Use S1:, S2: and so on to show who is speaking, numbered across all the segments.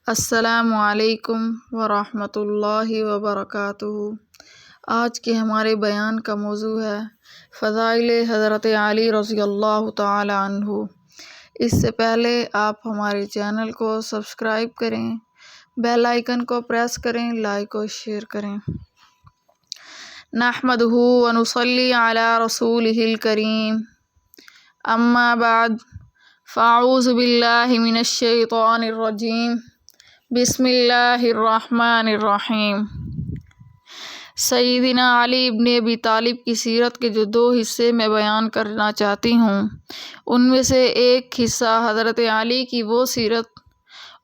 S1: السلام علیکم ورحمۃ اللہ وبرکاتہ۔ آج کے ہمارے بیان کا موضوع ہے فضائل حضرت علی رضی اللہ تعالی عنہ۔ اس سے پہلے آپ ہمارے چینل کو سبسکرائب کریں، بیل آئیکن کو پریس کریں، لائک و شیئر کریں۔ نحمدہ ونصلی علی رسولہ الکریم، اما بعد فاعوذ باللہ من الشیطان الرجیم، بسم اللہ الرحمن الرحیم۔ سیدنا علی ابن ابی طالب کی سیرت کے جو دو حصے میں بیان کرنا چاہتی ہوں، ان میں سے ایک حصہ حضرت علی کی وہ سیرت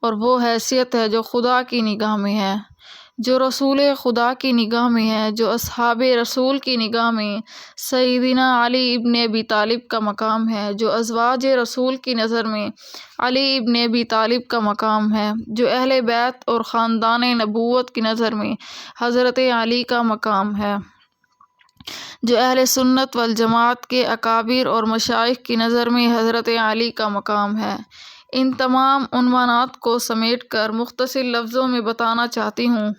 S1: اور وہ حیثیت ہے جو خدا کی نگاہ میں ہے، جو رسول خدا کی نگاہ میں ہے، جو اصحاب رسول کی نگاہ میں سیدنا علی ابن ابی طالب کا مقام ہے، جو ازواج رسول کی نظر میں علی ابن ابی طالب کا مقام ہے، جو اہل بیت اور خاندان نبوت کی نظر میں حضرت علی کا مقام ہے، جو اہل سنت والجماعت کے اکابر اور مشائخ کی نظر میں حضرت علی کا مقام ہے۔ ان تمام عنوانات کو سمیٹ کر مختصر لفظوں میں بتانا چاہتی ہوں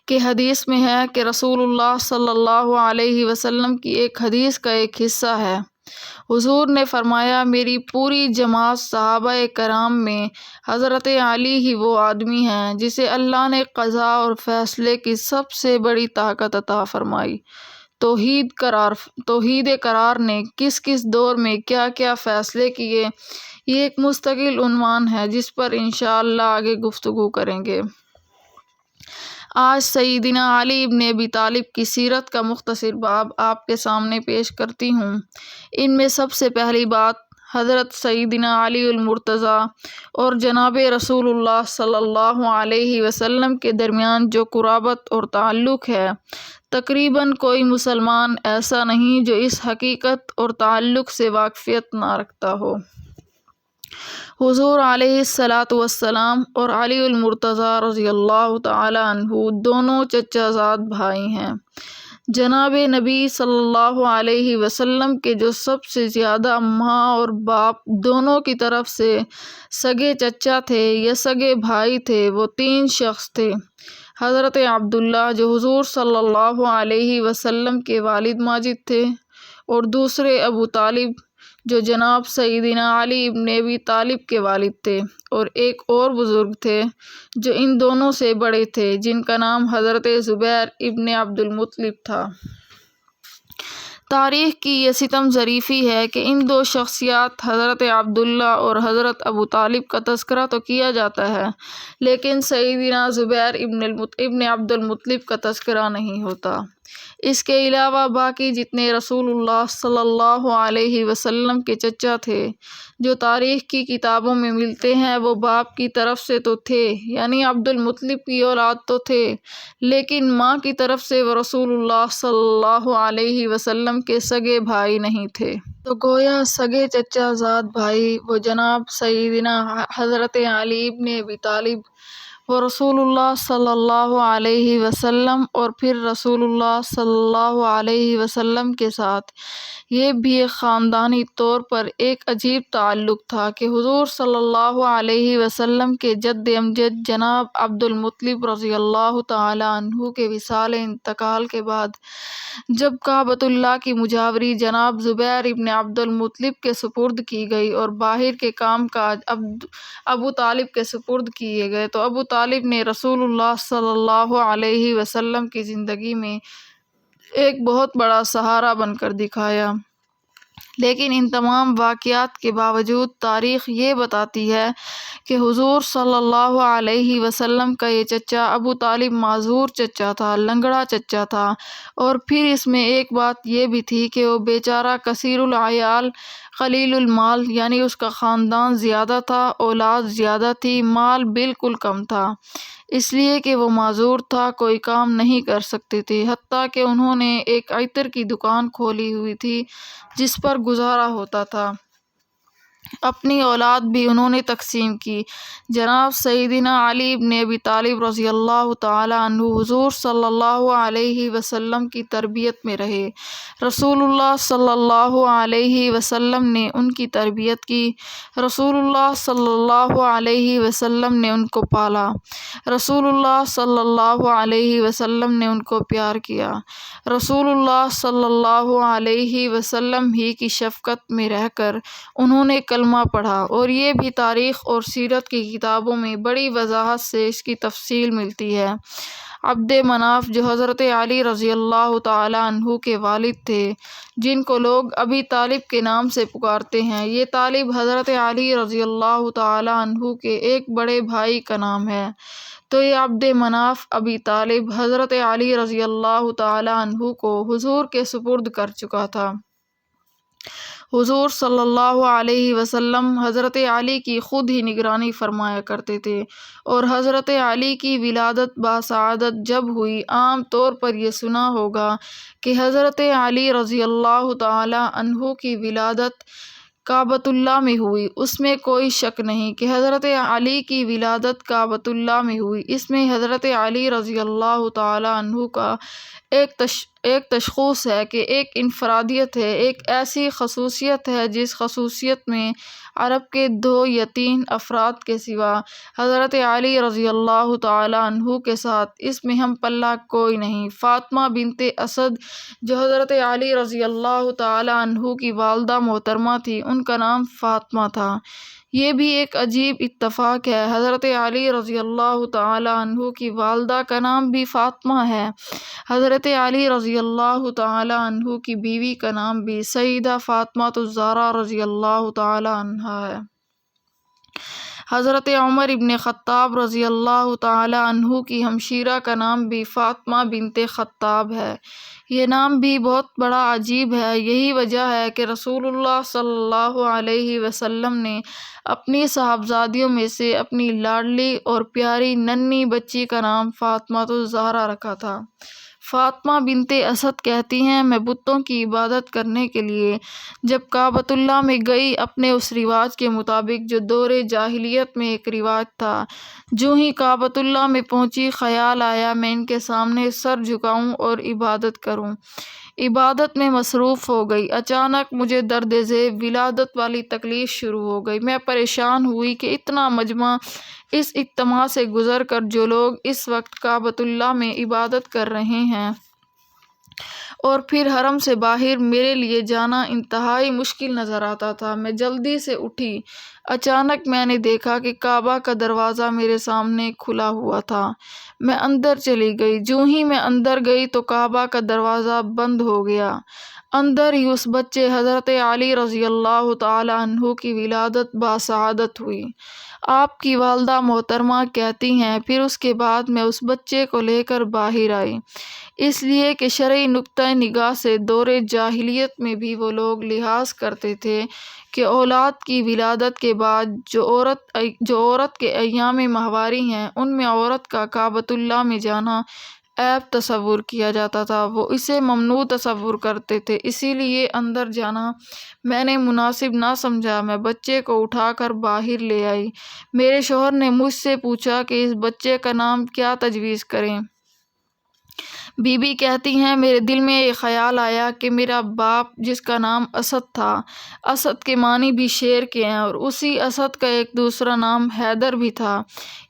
S1: کہ حدیث میں ہے کہ رسول اللہ صلی اللہ علیہ وسلم کی ایک حدیث کا ایک حصہ ہے، حضور نے فرمایا، میری پوری جماعت صحابہ کرام میں حضرت علی ہی وہ آدمی ہیں جسے اللہ نے قضاء اور فیصلے کی سب سے بڑی طاقت عطا فرمائی۔ توحید قرار نے کس کس دور میں کیا کیا فیصلے کیے، یہ ایک مستقل عنوان ہے جس پر انشاءاللہ آگے گفتگو کریں گے۔ آج سیدنا علی ابن ابی طالب کی سیرت کا مختصر باب آپ کے سامنے پیش کرتی ہوں۔ ان میں سب سے پہلی بات حضرت سیدنا علی المرتضیٰ اور جناب رسول اللہ صلی اللہ علیہ وسلم کے درمیان جو قرابت اور تعلق ہے، تقریباً کوئی مسلمان ایسا نہیں جو اس حقیقت اور تعلق سے واقفیت نہ رکھتا ہو۔ حضور علیہ الصلاۃ والسلام اور علی المرتضیٰ رضی اللہ تعالی عنہ دونوں چچا زاد بھائی ہیں۔ جناب نبی صلی اللہ علیہ وسلم کے جو سب سے زیادہ ماں اور باپ دونوں کی طرف سے سگے چچا تھے یا سگے بھائی تھے، وہ تین شخص تھے۔ حضرت عبداللہ جو حضور صلی اللہ علیہ وسلم کے والد ماجد تھے، اور دوسرے ابو طالب جو جناب سیدنا علی ابن ابی طالب کے والد تھے، اور ایک اور بزرگ تھے جو ان دونوں سے بڑے تھے، جن کا نام حضرت زبیر ابن عبد المطلب تھا۔ تاریخ کی یہ ستم ظریفی ہے کہ ان دو شخصیات حضرت عبداللہ اور حضرت ابو طالب کا تذکرہ تو کیا جاتا ہے، لیکن سیدنا زبیر ابن عبد المطلب کا تذکرہ نہیں ہوتا۔ اس کے علاوہ باقی جتنے رسول اللہ صلی اللہ علیہ وسلم کے چچا تھے جو تاریخ کی کتابوں میں ملتے ہیں، وہ باپ کی طرف سے تو تھے، یعنی عبد المطلب کی اولاد تو تھے، لیکن ماں کی طرف سے وہ رسول اللہ صلی اللہ علیہ وسلم کے سگے بھائی نہیں تھے۔ تو گویا سگے چچا زاد بھائی وہ جناب سیدنا حضرت علی ابن ابی طالب، وہ رسول اللہ صلی اللہ علیہ وسلم اور پھر رسول اللہ صلی اللہ علیہ وسلم کے ساتھ یہ بھی ایک خاندانی طور پر ایک عجیب تعلق تھا کہ حضور صلی اللہ علیہ وسلم کے جد امجد جناب عبد المطلب رضی اللہ تعالی عنہ کے وصال انتقال کے بعد جب کعبۃ اللہ کی مجاوری جناب زبیر ابن عبد المطلب کے سپرد کی گئی اور باہر کے کام کاج ابو طالب کے سپرد کیے گئے، تو ابو طالب نے رسول اللہ صلی اللہ علیہ وسلم کی زندگی میں ایک بہت بڑا سہارا بن کر دکھایا۔ لیکن ان تمام واقعات کے باوجود تاریخ یہ بتاتی ہے کہ حضور صلی اللہ علیہ وسلم کا یہ چچا ابو طالب معذور چچا تھا، لنگڑا چچا تھا، اور پھر اس میں ایک بات یہ بھی تھی کہ وہ بیچارہ کثیر العیال قلیل المال، یعنی اس کا خاندان زیادہ تھا، اولاد زیادہ تھی، مال بالکل کم تھا، اس لیے کہ وہ معذور تھا، کوئی کام نہیں کر سکتے تھے، حتیٰ کہ انہوں نے ایک عطر کی دکان کھولی ہوئی تھی جس پر گزارا ہوتا تھا۔ اپنی اولاد بھی انہوں نے تقسیم کی۔ جناب سیدنا علی بن ابی طالب رضی اللہ تعالی عنہ حضور صلی اللہ علیہ وسلم کی تربیت میں رہے۔ رسول اللہ صلی اللہ علیہ وسلم نے ان کی تربیت کی۔ رسول اللہ صلی اللہ علیہ وسلم نے ان کو پالا۔ رسول اللہ صلی اللہ علیہ وسلم نے ان کو پیار کیا۔ رسول اللہ صلی اللہ علیہ وسلم ہی کی شفقت میں رہ کر انہوں نے کلمہ پڑھا، اور یہ بھی تاریخ اور سیرت کی کتابوں میں بڑی وضاحت سے اس کی تفصیل ملتی ہے۔ عبد مناف جو حضرت علی رضی اللہ تعالی عنہ کے والد تھے، جن کو لوگ ابی طالب کے نام سے پکارتے ہیں، یہ طالب حضرت علی رضی اللہ تعالی عنہ کے ایک بڑے بھائی کا نام ہے۔ تو یہ عبد مناف ابی طالب حضرت علی رضی اللہ تعالی عنہ کو حضور کے سپرد کر چکا تھا۔ حضور صلی اللہ علیہ وسلم حضرت علی کی خود ہی نگرانی فرمایا کرتے تھے، اور حضرت علی کی ولادت باسعادت جب ہوئی، عام طور پر یہ سنا ہوگا کہ حضرت علی رضی اللہ تعالی عنہ کی ولادت کعبۃ اللہ میں ہوئی۔ اس میں کوئی شک نہیں کہ حضرت علی کی ولادت کعبۃ اللہ میں ہوئی۔ اس میں حضرت علی رضی اللہ تعالی عنہ کا ایک تشخص ہے کہ ایک انفرادیت ہے، ایک ایسی خصوصیت ہے جس خصوصیت میں عرب کے 2 یا 3 افراد کے سوا حضرت علی رضی اللہ تعالی عنہ کے ساتھ اس میں ہم پلہ کوئی نہیں۔ فاطمہ بنت اسد جو حضرت علی رضی اللہ تعالی عنہ کی والدہ محترمہ تھی، ان کا نام فاطمہ تھا۔ یہ بھی ایک عجیب اتفاق ہے، حضرت علی رضی اللہ تعالی عنہ کی والدہ کا نام بھی فاطمہ ہے۔ حضرت علی رضی اللہ تعالی عنہ کی بیوی کا نام بھی سیدہ فاطمہ الزہرا رضی اللہ تعالی عنہا ہے۔ حضرت عمر ابن خطاب رضی اللہ تعالی عنہ کی ہمشیرہ کا نام بھی فاطمہ بنت خطاب ہے۔ یہ نام بھی بہت بڑا عجیب ہے۔ یہی وجہ ہے کہ رسول اللہ صلی اللہ علیہ وسلم نے اپنی صاحبزادیوں میں سے اپنی لاڈلی اور پیاری ننھی بچی کا نام فاطمہ الزہرا رکھا تھا۔ فاطمہ بنت اسد کہتی ہیں، میں بتوں کی عبادت کرنے کے لیے جب کعبۃ اللہ میں گئی، اپنے اس رواج کے مطابق جو دور جاہلیت میں ایک رواج تھا، جو ہی کعبۃ اللہ میں پہنچی، خیال آیا میں ان کے سامنے سر جھکاؤں اور عبادت کروں۔ عبادت میں مصروف ہو گئی۔ اچانک مجھے درد ذیل ولادت والی تکلیف شروع ہو گئی۔ میں پریشان ہوئی کہ اتنا مجمع، اس اجتماع سے گزر کر جو لوگ اس وقت کعبۃ اللہ میں عبادت کر رہے ہیں اور پھر حرم سے باہر، میرے لیے جانا انتہائی مشکل نظر آتا تھا۔ میں جلدی سے اٹھی۔ اچانک میں نے دیکھا کہ کعبہ کا دروازہ میرے سامنے کھلا ہوا تھا۔ میں اندر چلی گئی۔ جو ہی میں اندر گئی تو کعبہ کا دروازہ بند ہو گیا۔ اندر ہی اس بچے حضرت علی رضی اللہ تعالی عنہ کی ولادت باسعادت ہوئی۔ آپ کی والدہ محترمہ کہتی ہیں، پھر اس کے بعد میں اس بچے کو لے کر باہر آئی، اس لیے کہ شرعی نقطۂ نگاہ سے دور جاہلیت میں بھی وہ لوگ لحاظ کرتے تھے کہ اولاد کی ولادت کے بعد جو عورت کے ایام ماہواری ہیں، ان میں عورت کا کعبۃ اللہ میں جانا عیب تصور کیا جاتا تھا، وہ اسے ممنوع تصور کرتے تھے۔ اسی لیے اندر جانا میں نے مناسب نہ سمجھا۔ میں بچے کو اٹھا کر باہر لے آئی۔ میرے شوہر نے مجھ سے پوچھا کہ اس بچے کا نام کیا تجویز کریں۔ بی بی کہتی ہیں، میرے دل میں یہ خیال آیا کہ میرا باپ جس کا نام اسد تھا، اسد کے معنی بھی شیر کے ہیں، اور اسی اسد کا ایک دوسرا نام حیدر بھی تھا،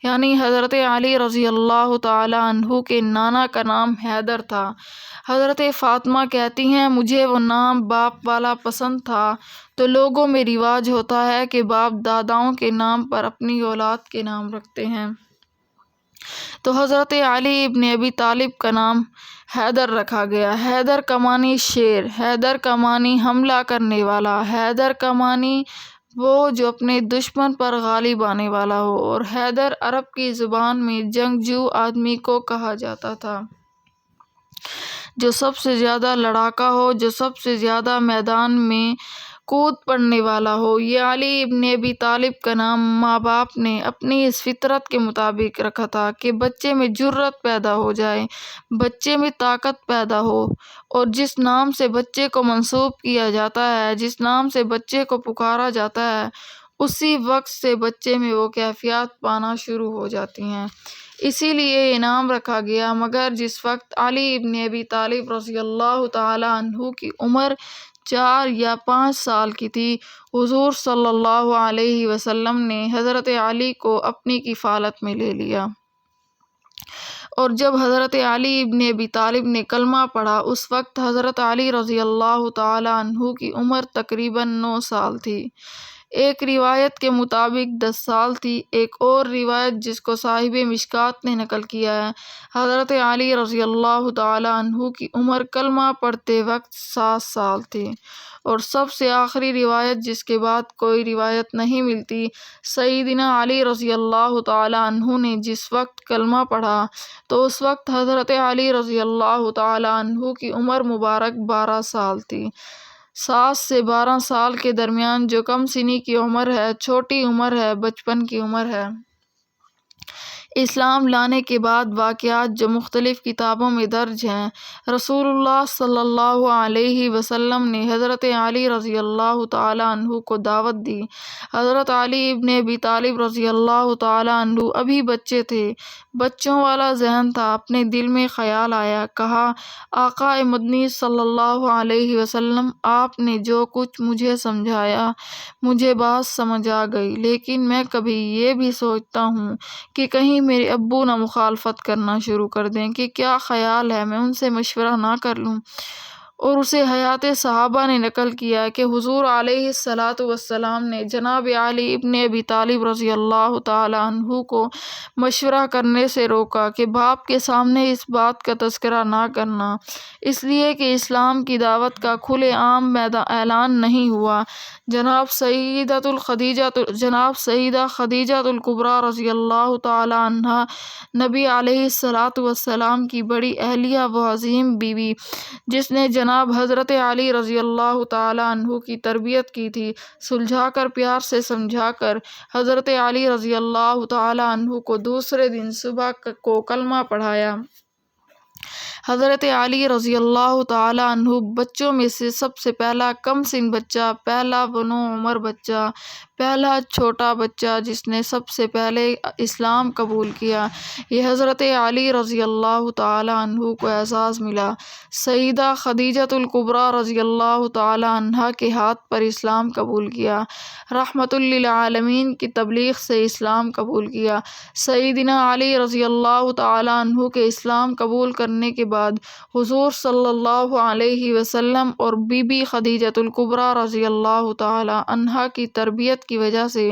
S1: یعنی حضرت علی رضی اللہ تعالی عنہ کے نانا کا نام حیدر تھا۔ حضرت فاطمہ کہتی ہیں، مجھے وہ نام باپ والا پسند تھا۔ تو لوگوں میں رواج ہوتا ہے کہ باپ داداؤں کے نام پر اپنی اولاد کے نام رکھتے ہیں، تو حضرت علی ابن ابی طالب کا نام حیدر رکھا گیا۔ حیدر کا معنی شیر، حیدر کا معنی حملہ کرنے والا، حیدر کا معنی وہ جو اپنے دشمن پر غالب آنے والا ہو، اور حیدر عرب کی زبان میں جنگجو آدمی کو کہا جاتا تھا جو سب سے زیادہ لڑاکا ہو، جو سب سے زیادہ میدان میں کود پڑنے والا ہو۔ یہ علی ابن ابی طالب کا نام ماں باپ نے اپنی اس فطرت کے مطابق رکھا تھا کہ بچے میں جرأت پیدا ہو جائے، بچے میں طاقت پیدا ہو، اور جس نام سے بچے کو منسوب کیا جاتا ہے، جس نام سے بچے کو پکارا جاتا ہے، اسی وقت سے بچے میں وہ کیفیات پانا شروع ہو جاتی ہیں۔ اسی لیے یہ نام رکھا گیا۔ مگر جس وقت علی ابن ابی طالب رضی اللہ تعالی عنہ کی عمر 4 یا 5 سال کی تھی، حضور صلی اللہ علیہ وسلم نے حضرت علی کو اپنی کفالت میں لے لیا، اور جب حضرت علی ابن ابی طالب نے کلمہ پڑھا، اس وقت حضرت علی رضی اللہ تعالی عنہ کی عمر تقریباً 9 سال تھی۔ ایک روایت کے مطابق 10 سال تھی۔ ایک اور روایت جس کو صاحب مشکوٰۃ نے نقل کیا ہے، حضرت علی رضی اللہ تعالی عنہ کی عمر کلمہ پڑھتے وقت 7 سال تھی، اور سب سے آخری روایت جس کے بعد کوئی روایت نہیں ملتی، سیدنا علی رضی اللہ تعالی عنہ نے جس وقت کلمہ پڑھا تو اس وقت حضرت علی رضی اللہ تعالی عنہ کی عمر مبارک 12 سال تھی۔ 7 سے 12 سال کے درمیان جو کم سنی کی عمر ہے، چھوٹی عمر ہے، بچپن کی عمر ہے۔ اسلام لانے کے بعد واقعات جو مختلف کتابوں میں درج ہیں، رسول اللہ صلی اللہ علیہ وسلم نے حضرت علی رضی اللہ تعالی عنہ کو دعوت دی۔ حضرت علی ابن ابی طالب رضی اللہ تعالی عنہ ابھی بچے تھے، بچوں والا ذہن تھا۔ اپنے دل میں خیال آیا، کہا، آقا مدنی صلی اللہ علیہ وسلم، آپ نے جو کچھ مجھے سمجھایا مجھے بات سمجھ آ گئی، لیکن میں کبھی یہ بھی سوچتا ہوں کہ کہیں میرے ابو نہ مخالفت کرنا شروع کر دیں، کہ کیا خیال ہے میں ان سے مشورہ نہ کر لوں؟ اور اسے حیات صحابہ نے نقل کیا کہ حضور علیہ الصلاۃ والسلام نے جناب علی ابن ابی طالب رضی اللہ تعالی عنہ کو مشورہ کرنے سے روکا کہ باپ کے سامنے اس بات کا تذکرہ نہ کرنا، اس لیے کہ اسلام کی دعوت کا کھلے عام اعلان نہیں ہوا۔ جناب سیدہ خدیجہ الکبریٰ رضی اللہ تعالی عنہا نبی علیہ الصلاۃ والسلام کی بڑی اہلیہ و عظیم بیوی، جس نے جناب حضرت علی رضی اللہ تعالی عنہ کی تربیت کی تھی، سلجھا کر، پیار سے سمجھا کر حضرت علی رضی اللہ تعالی عنہ کو دوسرے دن صبح کو کلمہ پڑھایا۔ حضرت علی رضی اللہ تعالی عنہ بچوں میں سے سب سے پہلا کم سن بچہ، پہلا بنو عمر بچہ، پہلا چھوٹا بچہ جس نے سب سے پہلے اسلام قبول کیا۔ یہ حضرت علی رضی اللہ تعالی عنہ کو اعزاز ملا۔ سیدہ خدیجہ الکبریٰ رضی اللہ تعالی عنہا کے ہاتھ پر اسلام قبول کیا، رحمت للعالمین کی تبلیغ سے اسلام قبول کیا۔ سیدنا علی رضی اللہ تعالی عنہ کے اسلام قبول کرنے کے بعد حضور صلی اللہ علیہ وسلم اور بی بی خدیجہ الکبریٰ رضی اللہ تعالی عنہا کی تربیت کی وجہ سے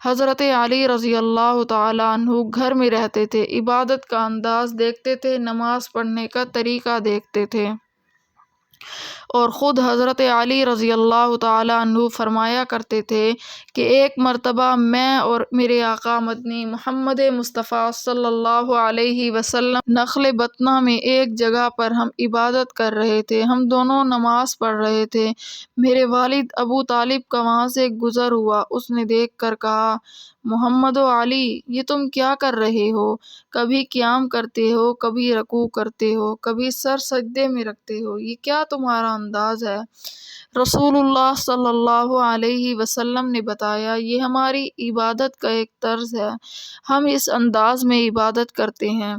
S1: حضرت علی رضی اللہ تعالی عنہ گھر میں رہتے تھے، عبادت کا انداز دیکھتے تھے، نماز پڑھنے کا طریقہ دیکھتے تھے، اور خود حضرت علی رضی اللہ تعالی عنہ فرمایا کرتے تھے کہ ایک مرتبہ میں اور میرے آقا مدنی محمد مصطفیٰ صلی اللہ علیہ وسلم نخل بطنہ میں ایک جگہ پر ہم عبادت کر رہے تھے، ہم دونوں نماز پڑھ رہے تھے، میرے والد ابو طالب کا وہاں سے گزر ہوا، اس نے دیکھ کر کہا، محمد و علی، یہ تم کیا کر رہے ہو؟ کبھی قیام کرتے ہو، کبھی رکوع کرتے ہو، کبھی سر سجدے میں رکھتے ہو، یہ کیا تمہارا انداز ہے؟ رسول اللہ صلی اللہ علیہ وسلم نے بتایا، یہ ہماری عبادت کا ایک طرز ہے، ہم اس انداز میں عبادت کرتے ہیں۔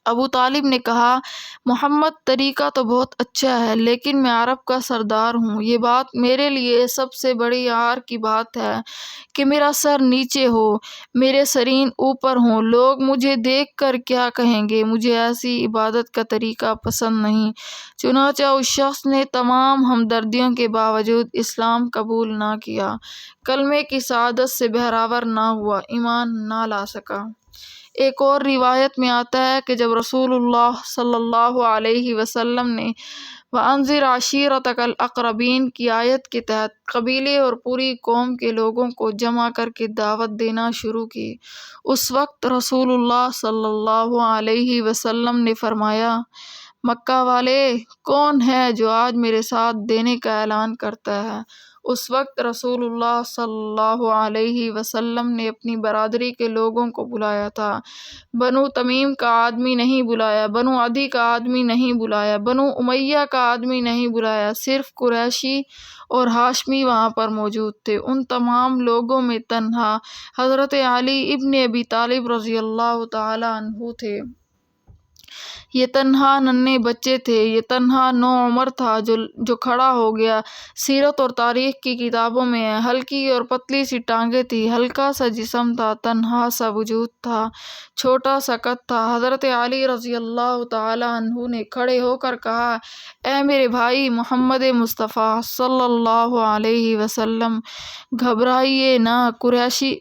S1: ابو طالب نے کہا، محمد، طریقہ تو بہت اچھا ہے، لیکن میں عرب کا سردار ہوں، یہ بات میرے لیے سب سے بڑی عار کی بات ہے کہ میرا سر نیچے ہو، میرے سرین اوپر ہوں، لوگ مجھے دیکھ کر کیا کہیں گے؟ مجھے ایسی عبادت کا طریقہ پسند نہیں۔ چنانچہ اس شخص نے تمام ہمدردیوں کے باوجود اسلام قبول نہ کیا، کلمے کی شہادت سے بہرور نہ ہوا، ایمان نہ لا سکا۔ ایک اور روایت میں آتا ہے کہ جب رسول اللہ صلی اللہ علیہ وسلم نے وَأَنذِرْ عَشِيرَتَكَ الْأَقْرَبِينَ کی آیت کے تحت قبیلے اور پوری قوم کے لوگوں کو جمع کر کے دعوت دینا شروع کی، اس وقت رسول اللہ صلی اللہ علیہ وسلم نے فرمایا، مکہ والے، کون ہے جو آج میرے ساتھ دینے کا اعلان کرتا ہے؟ اس وقت رسول اللہ صلی اللہ علیہ وسلم نے اپنی برادری کے لوگوں کو بلایا تھا۔ بنو تمیم کا آدمی نہیں بلایا، بنو عدی کا آدمی نہیں بلایا، بنو امیہ کا آدمی نہیں بلایا، صرف قریشی اور ہاشمی وہاں پر موجود تھے۔ ان تمام لوگوں میں تنہا حضرت علی ابن ابی طالب رضی اللہ تعالی عنہ تھے۔ یہ تنہا ننھے بچے تھے، یہ تنہا نوعمر تھا جو کھڑا ہو گیا۔ سیرت اور تاریخ کی کتابوں میں ہے، ہلکی اور پتلی سی ٹانگیں تھیں، ہلکا سا جسم تھا، تنہا سا وجود تھا، چھوٹا سا قد تھا۔ حضرت علی رضی اللہ تعالی عنہ نے کھڑے ہو کر کہا، اے میرے بھائی محمد مصطفیٰ صلی اللہ علیہ وسلم، گھبرائیے نہ،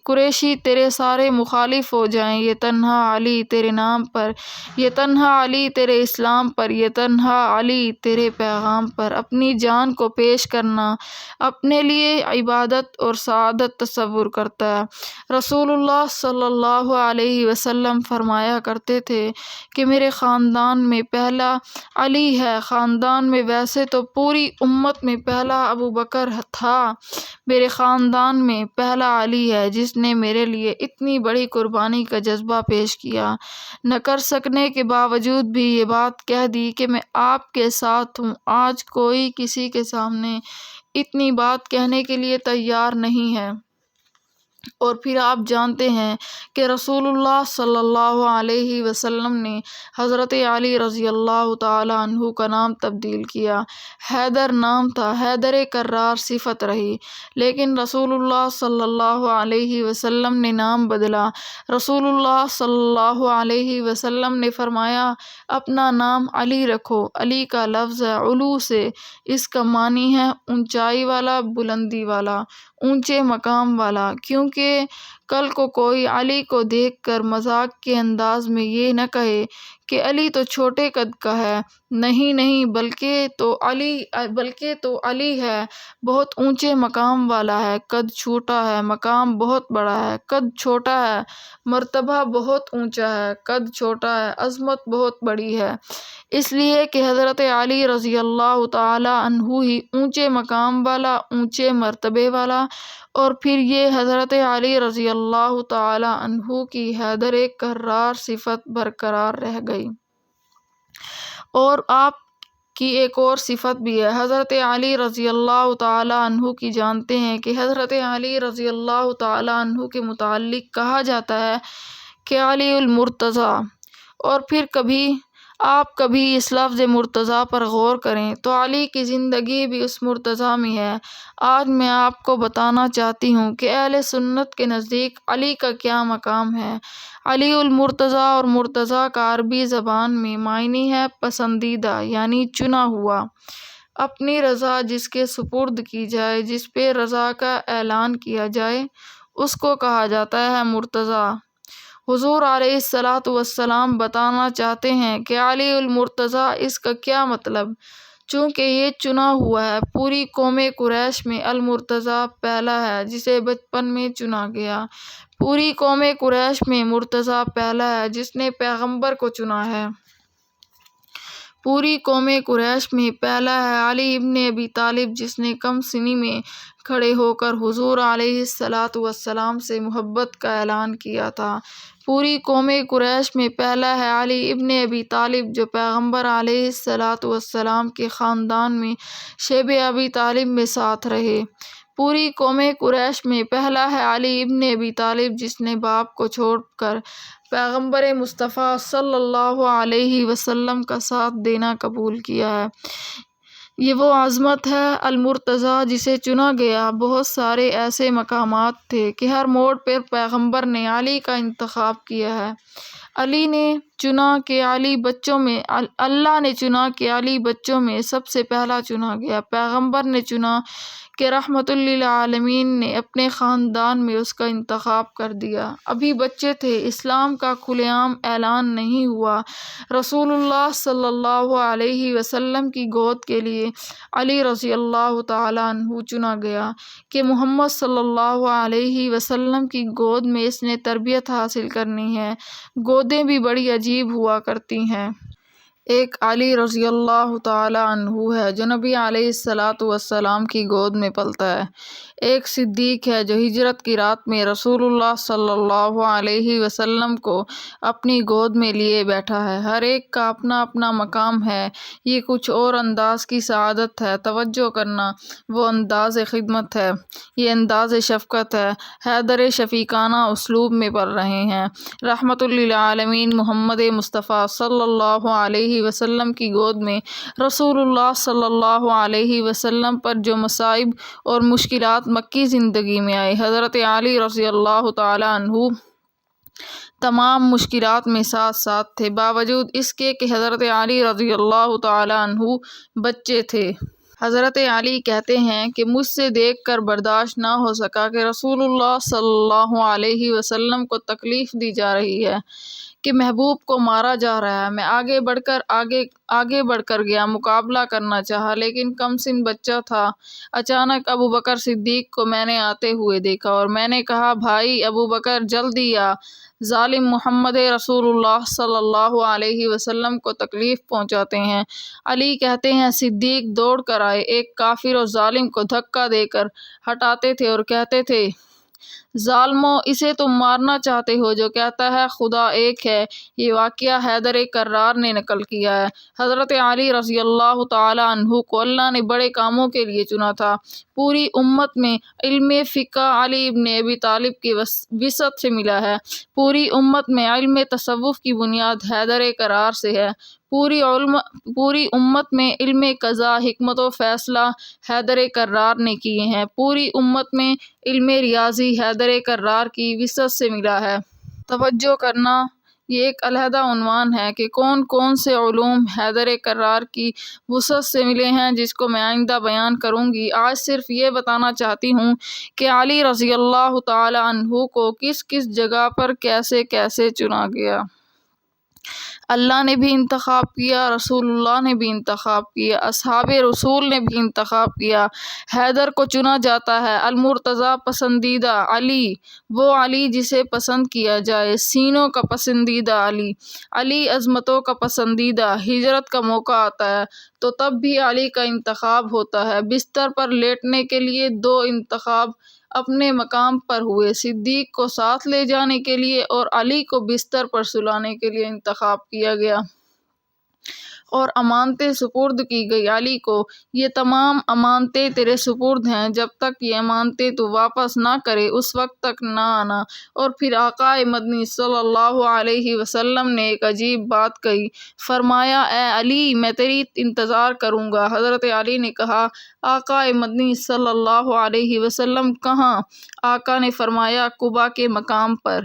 S1: قریشی تیرے سارے مخالف ہو جائیں، یہ تنہا علی تیرے نام پر، یہ تنہا علی تیرے اسلام پر، یہ تنہا علی تیرے پیغام پر اپنی جان کو پیش کرنا اپنے لیے عبادت اور سعادت تصور کرتا ہے۔ رسول اللہ صلی اللہ علیہ وسلم فرمایا کرتے تھے کہ میرے خاندان میں پہلا علی ہے۔ خاندان میں ویسے تو پوری امت میں پہلا ابو بکر تھا، میرے خاندان میں پہلا علی ہے جس نے میرے لیے اتنی بڑی قربانی کا جذبہ پیش کیا، نہ کر سکنے کے باوجود بھی یہ بات کہہ دی کہ میں آپ کے ساتھ ہوں۔ آج کوئی کسی کے سامنے اتنی بات کہنے کے لیے تیار نہیں ہے۔ اور پھر آپ جانتے ہیں کہ رسول اللہ صلی اللہ علیہ وسلم نے حضرت علی رضی اللہ تعالی عنہ کا نام تبدیل کیا۔ حیدر نام تھا، حیدر کرار صفت رہی، لیکن رسول اللہ صلی اللہ علیہ وسلم نے نام بدلا۔ رسول اللہ صلی اللہ علیہ وسلم نے فرمایا، اپنا نام علی رکھو۔ علی کا لفظ ہے علو سے، اس کا معنی ہے اونچائی والا، بلندی والا، اونچے مقام والا۔ کیونکہ کل کو کوئی علی کو دیکھ کر مذاق کے انداز میں یہ نہ کہے کہ علی تو چھوٹے قد کا ہے، نہیں، بلکہ تو علی ہے، بہت اونچے مقام والا ہے، قد چھوٹا ہے، مقام بہت بڑا ہے، قد چھوٹا ہے، مرتبہ بہت اونچا ہے، قد چھوٹا ہے، عظمت بہت بڑی ہے۔ اس لیے کہ حضرت علی رضی اللہ تعالی عنہ ہی اونچے مقام والا، اونچے مرتبے والا، اور پھر یہ حضرت علی رضی اللہ تعالی عنہ کی حیدر کرار صفت برقرار رہ گئی۔ اور آپ کی ایک اور صفت بھی ہے، حضرت علی رضی اللہ تعالی عنہ کی جانتے ہیں کہ حضرت علی رضی اللہ تعالی عنہ کے متعلق کہا جاتا ہے کہ علی المرتضیٰ۔ اور پھر آپ کبھی اس لفظ مرتضیٰ پر غور کریں تو علی کی زندگی بھی اس مرتضیٰ میں ہے۔ آج میں آپ کو بتانا چاہتی ہوں کہ اہل سنت کے نزدیک علی کا کیا مقام ہے۔ علی المرتضیٰ، اور مرتضیٰ کا عربی زبان میں معنی ہے پسندیدہ، یعنی چنا ہوا۔ اپنی رضا جس کے سپرد کی جائے، جس پہ رضا کا اعلان کیا جائے، اس کو کہا جاتا ہے مرتضیٰ۔ حضور علیہ الصلاۃ والسلام بتانا چاہتے ہیں کہ علی المرتضیٰ، اس کا کیا مطلب؟ چونکہ یہ چنا ہوا ہے، پوری قوم قریش میں المرتضیٰ پہلا ہے جسے بچپن میں چنا گیا۔ پوری قوم قریش میں مرتضیٰ پہلا ہے جس نے پیغمبر کو چنا ہے۔ پوری قوم قریش میں پہلا ہے علی ابن ابی طالب جس نے کم سنی میں کھڑے ہو کر حضور علیہ الصلاۃ والسلام سے محبت کا اعلان کیا تھا۔ پوری قوم قریش میں پہلا ہے علی ابن ابی طالب جو پیغمبر علیہ الصلاۃ والسلام کے خاندان میں شیب ابی طالب میں ساتھ رہے۔ پوری قوم قریش میں پہلا ہے علی ابن ابی طالب جس نے باپ کو چھوڑ کر پیغمبر مصطفیٰ صلی اللہ علیہ وسلم کا ساتھ دینا قبول کیا ہے۔ یہ وہ عظمت ہے المرتضیٰ جسے چنا گیا۔ بہت سارے ایسے مقامات تھے کہ ہر موڑ پر پیغمبر نے علی کا انتخاب کیا ہے۔ اللہ نے چنا کہ علی بچوں میں سب سے پہلا چنا گیا۔ پیغمبر نے چنا کہ رحمت للعالمین نے اپنے خاندان میں اس کا انتخاب کر دیا۔ ابھی بچے تھے، اسلام کا کھلے عام اعلان نہیں ہوا۔ رسول اللہ صلی اللہ علیہ وسلم کی گود کے لیے علی رضی اللہ تعالی عنہ چنا گیا کہ محمد صلی اللہ علیہ وسلم کی گود میں اس نے تربیت حاصل کرنی ہے۔ گودیں بھی بڑی عجیب ہوا کرتی ہیں۔ ایک علی رضی اللہ تعالی عنہ ہے جو نبی علیہ الصلاۃ والسلام کی گود میں پلتا ہے۔ ایک صدیق ہے جو ہجرت کی رات میں رسول اللہ صلی اللہ علیہ وسلم کو اپنی گود میں لیے بیٹھا ہے۔ ہر ایک کا اپنا اپنا مقام ہے۔ یہ کچھ اور انداز کی سعادت ہے۔ توجہ کرنا، وہ انداز خدمت ہے، یہ انداز شفقت ہے۔ حیدر شفیقانہ اسلوب میں پڑھ رہے ہیں۔ رحمت للعالمین محمد مصطفیٰ صلی اللہ علیہ وسلم کی گود میں رسول اللہ صلی اللہ علیہ وسلم پر جو مصائب اور مشکلات مکی زندگی میں آئے، حضرت علی رضی اللہ تعالی عنہ تمام مشکلات میں ساتھ ساتھ تھے، باوجود اس کے کہ حضرت علی رضی اللہ تعالی عنہ بچے تھے۔ حضرت علی کہتے ہیں کہ مجھ سے دیکھ کر برداشت نہ ہو سکا کہ رسول اللہ صلی اللہ علیہ وسلم کو تکلیف دی جا رہی ہے، کہ محبوب کو مارا جا رہا ہے۔ میں آگے بڑھ کر گیا، مقابلہ کرنا چاہا، لیکن کم سن بچہ تھا۔ اچانک ابو بکر صدیق کو میں نے آتے ہوئے دیکھا اور میں نے کہا، بھائی ابو بکر جلدی آ، ظالم محمد رسول اللہ صلی اللہ علیہ وسلم کو تکلیف پہنچاتے ہیں۔ علی کہتے ہیں صدیق دوڑ کر آئے، ایک کافر اور ظالم کو دھکا دے کر ہٹاتے تھے اور کہتے تھے، ظالمو، اسے تم مارنا چاہتے ہو جو کہتا ہے خدا ایک ہے۔ یہ واقعہ حیدر کرار نے نقل کیا ہے۔ حضرت علی رضی اللہ تعالی عنہ کو اللہ نے بڑے کاموں کے لیے چنا تھا۔ پوری امت میں علم فقہ علی ابن ابی طالب کی وسعت سے ملا ہے۔ پوری امت میں علم تصوف کی بنیاد حیدر کرار سے ہے۔ پوری امت میں علم قضا، حکمت و فیصلہ حیدر کرار نے کیے ہیں۔ پوری امت میں علم ریاضی حیدر کرار کی وسعت سے ملا ہے۔ توجہ کرنا، یہ ایک علیحدہ عنوان ہے کہ کون کون سے علوم حیدر کرار کی وسعت سے ملے ہیں، جس کو میں آئندہ بیان کروں گی۔ آج صرف یہ بتانا چاہتی ہوں کہ علی رضی اللہ تعالی عنہ کو کس کس جگہ پر کیسے کیسے چنا گیا۔ اللہ نے بھی انتخاب کیا، رسول اللہ نے بھی انتخاب کیا، اصحاب رسول نے بھی انتخاب کیا۔ حیدر کو چنا جاتا ہے المرتضیٰ، پسندیدہ علی، وہ علی جسے پسند کیا جائے، سینوں کا پسندیدہ علی، علی عظمتوں کا پسندیدہ۔ ہجرت کا موقع آتا ہے تو تب بھی علی کا انتخاب ہوتا ہے۔ بستر پر لیٹنے کے لیے دو انتخاب اپنے مقام پر ہوئے، صدیق کو ساتھ لے جانے کے لیے اور علی کو بستر پر سلانے کے لیے انتخاب کیا گیا، اور امانتیں سپرد کی گئی علی کو، یہ تمام امانتیں تیرے سپرد ہیں، جب تک یہ امانتیں تو واپس نہ کرے اس وقت تک نہ آنا۔ اور پھر آقا مدنی صلی اللہ علیہ وسلم نے ایک عجیب بات کہی، فرمایا، اے علی میں تیری انتظار کروں گا۔ حضرت علی نے کہا، آقا مدنی صلی اللہ علیہ وسلم کہاں؟ آقا نے فرمایا، قبا کے مقام پر۔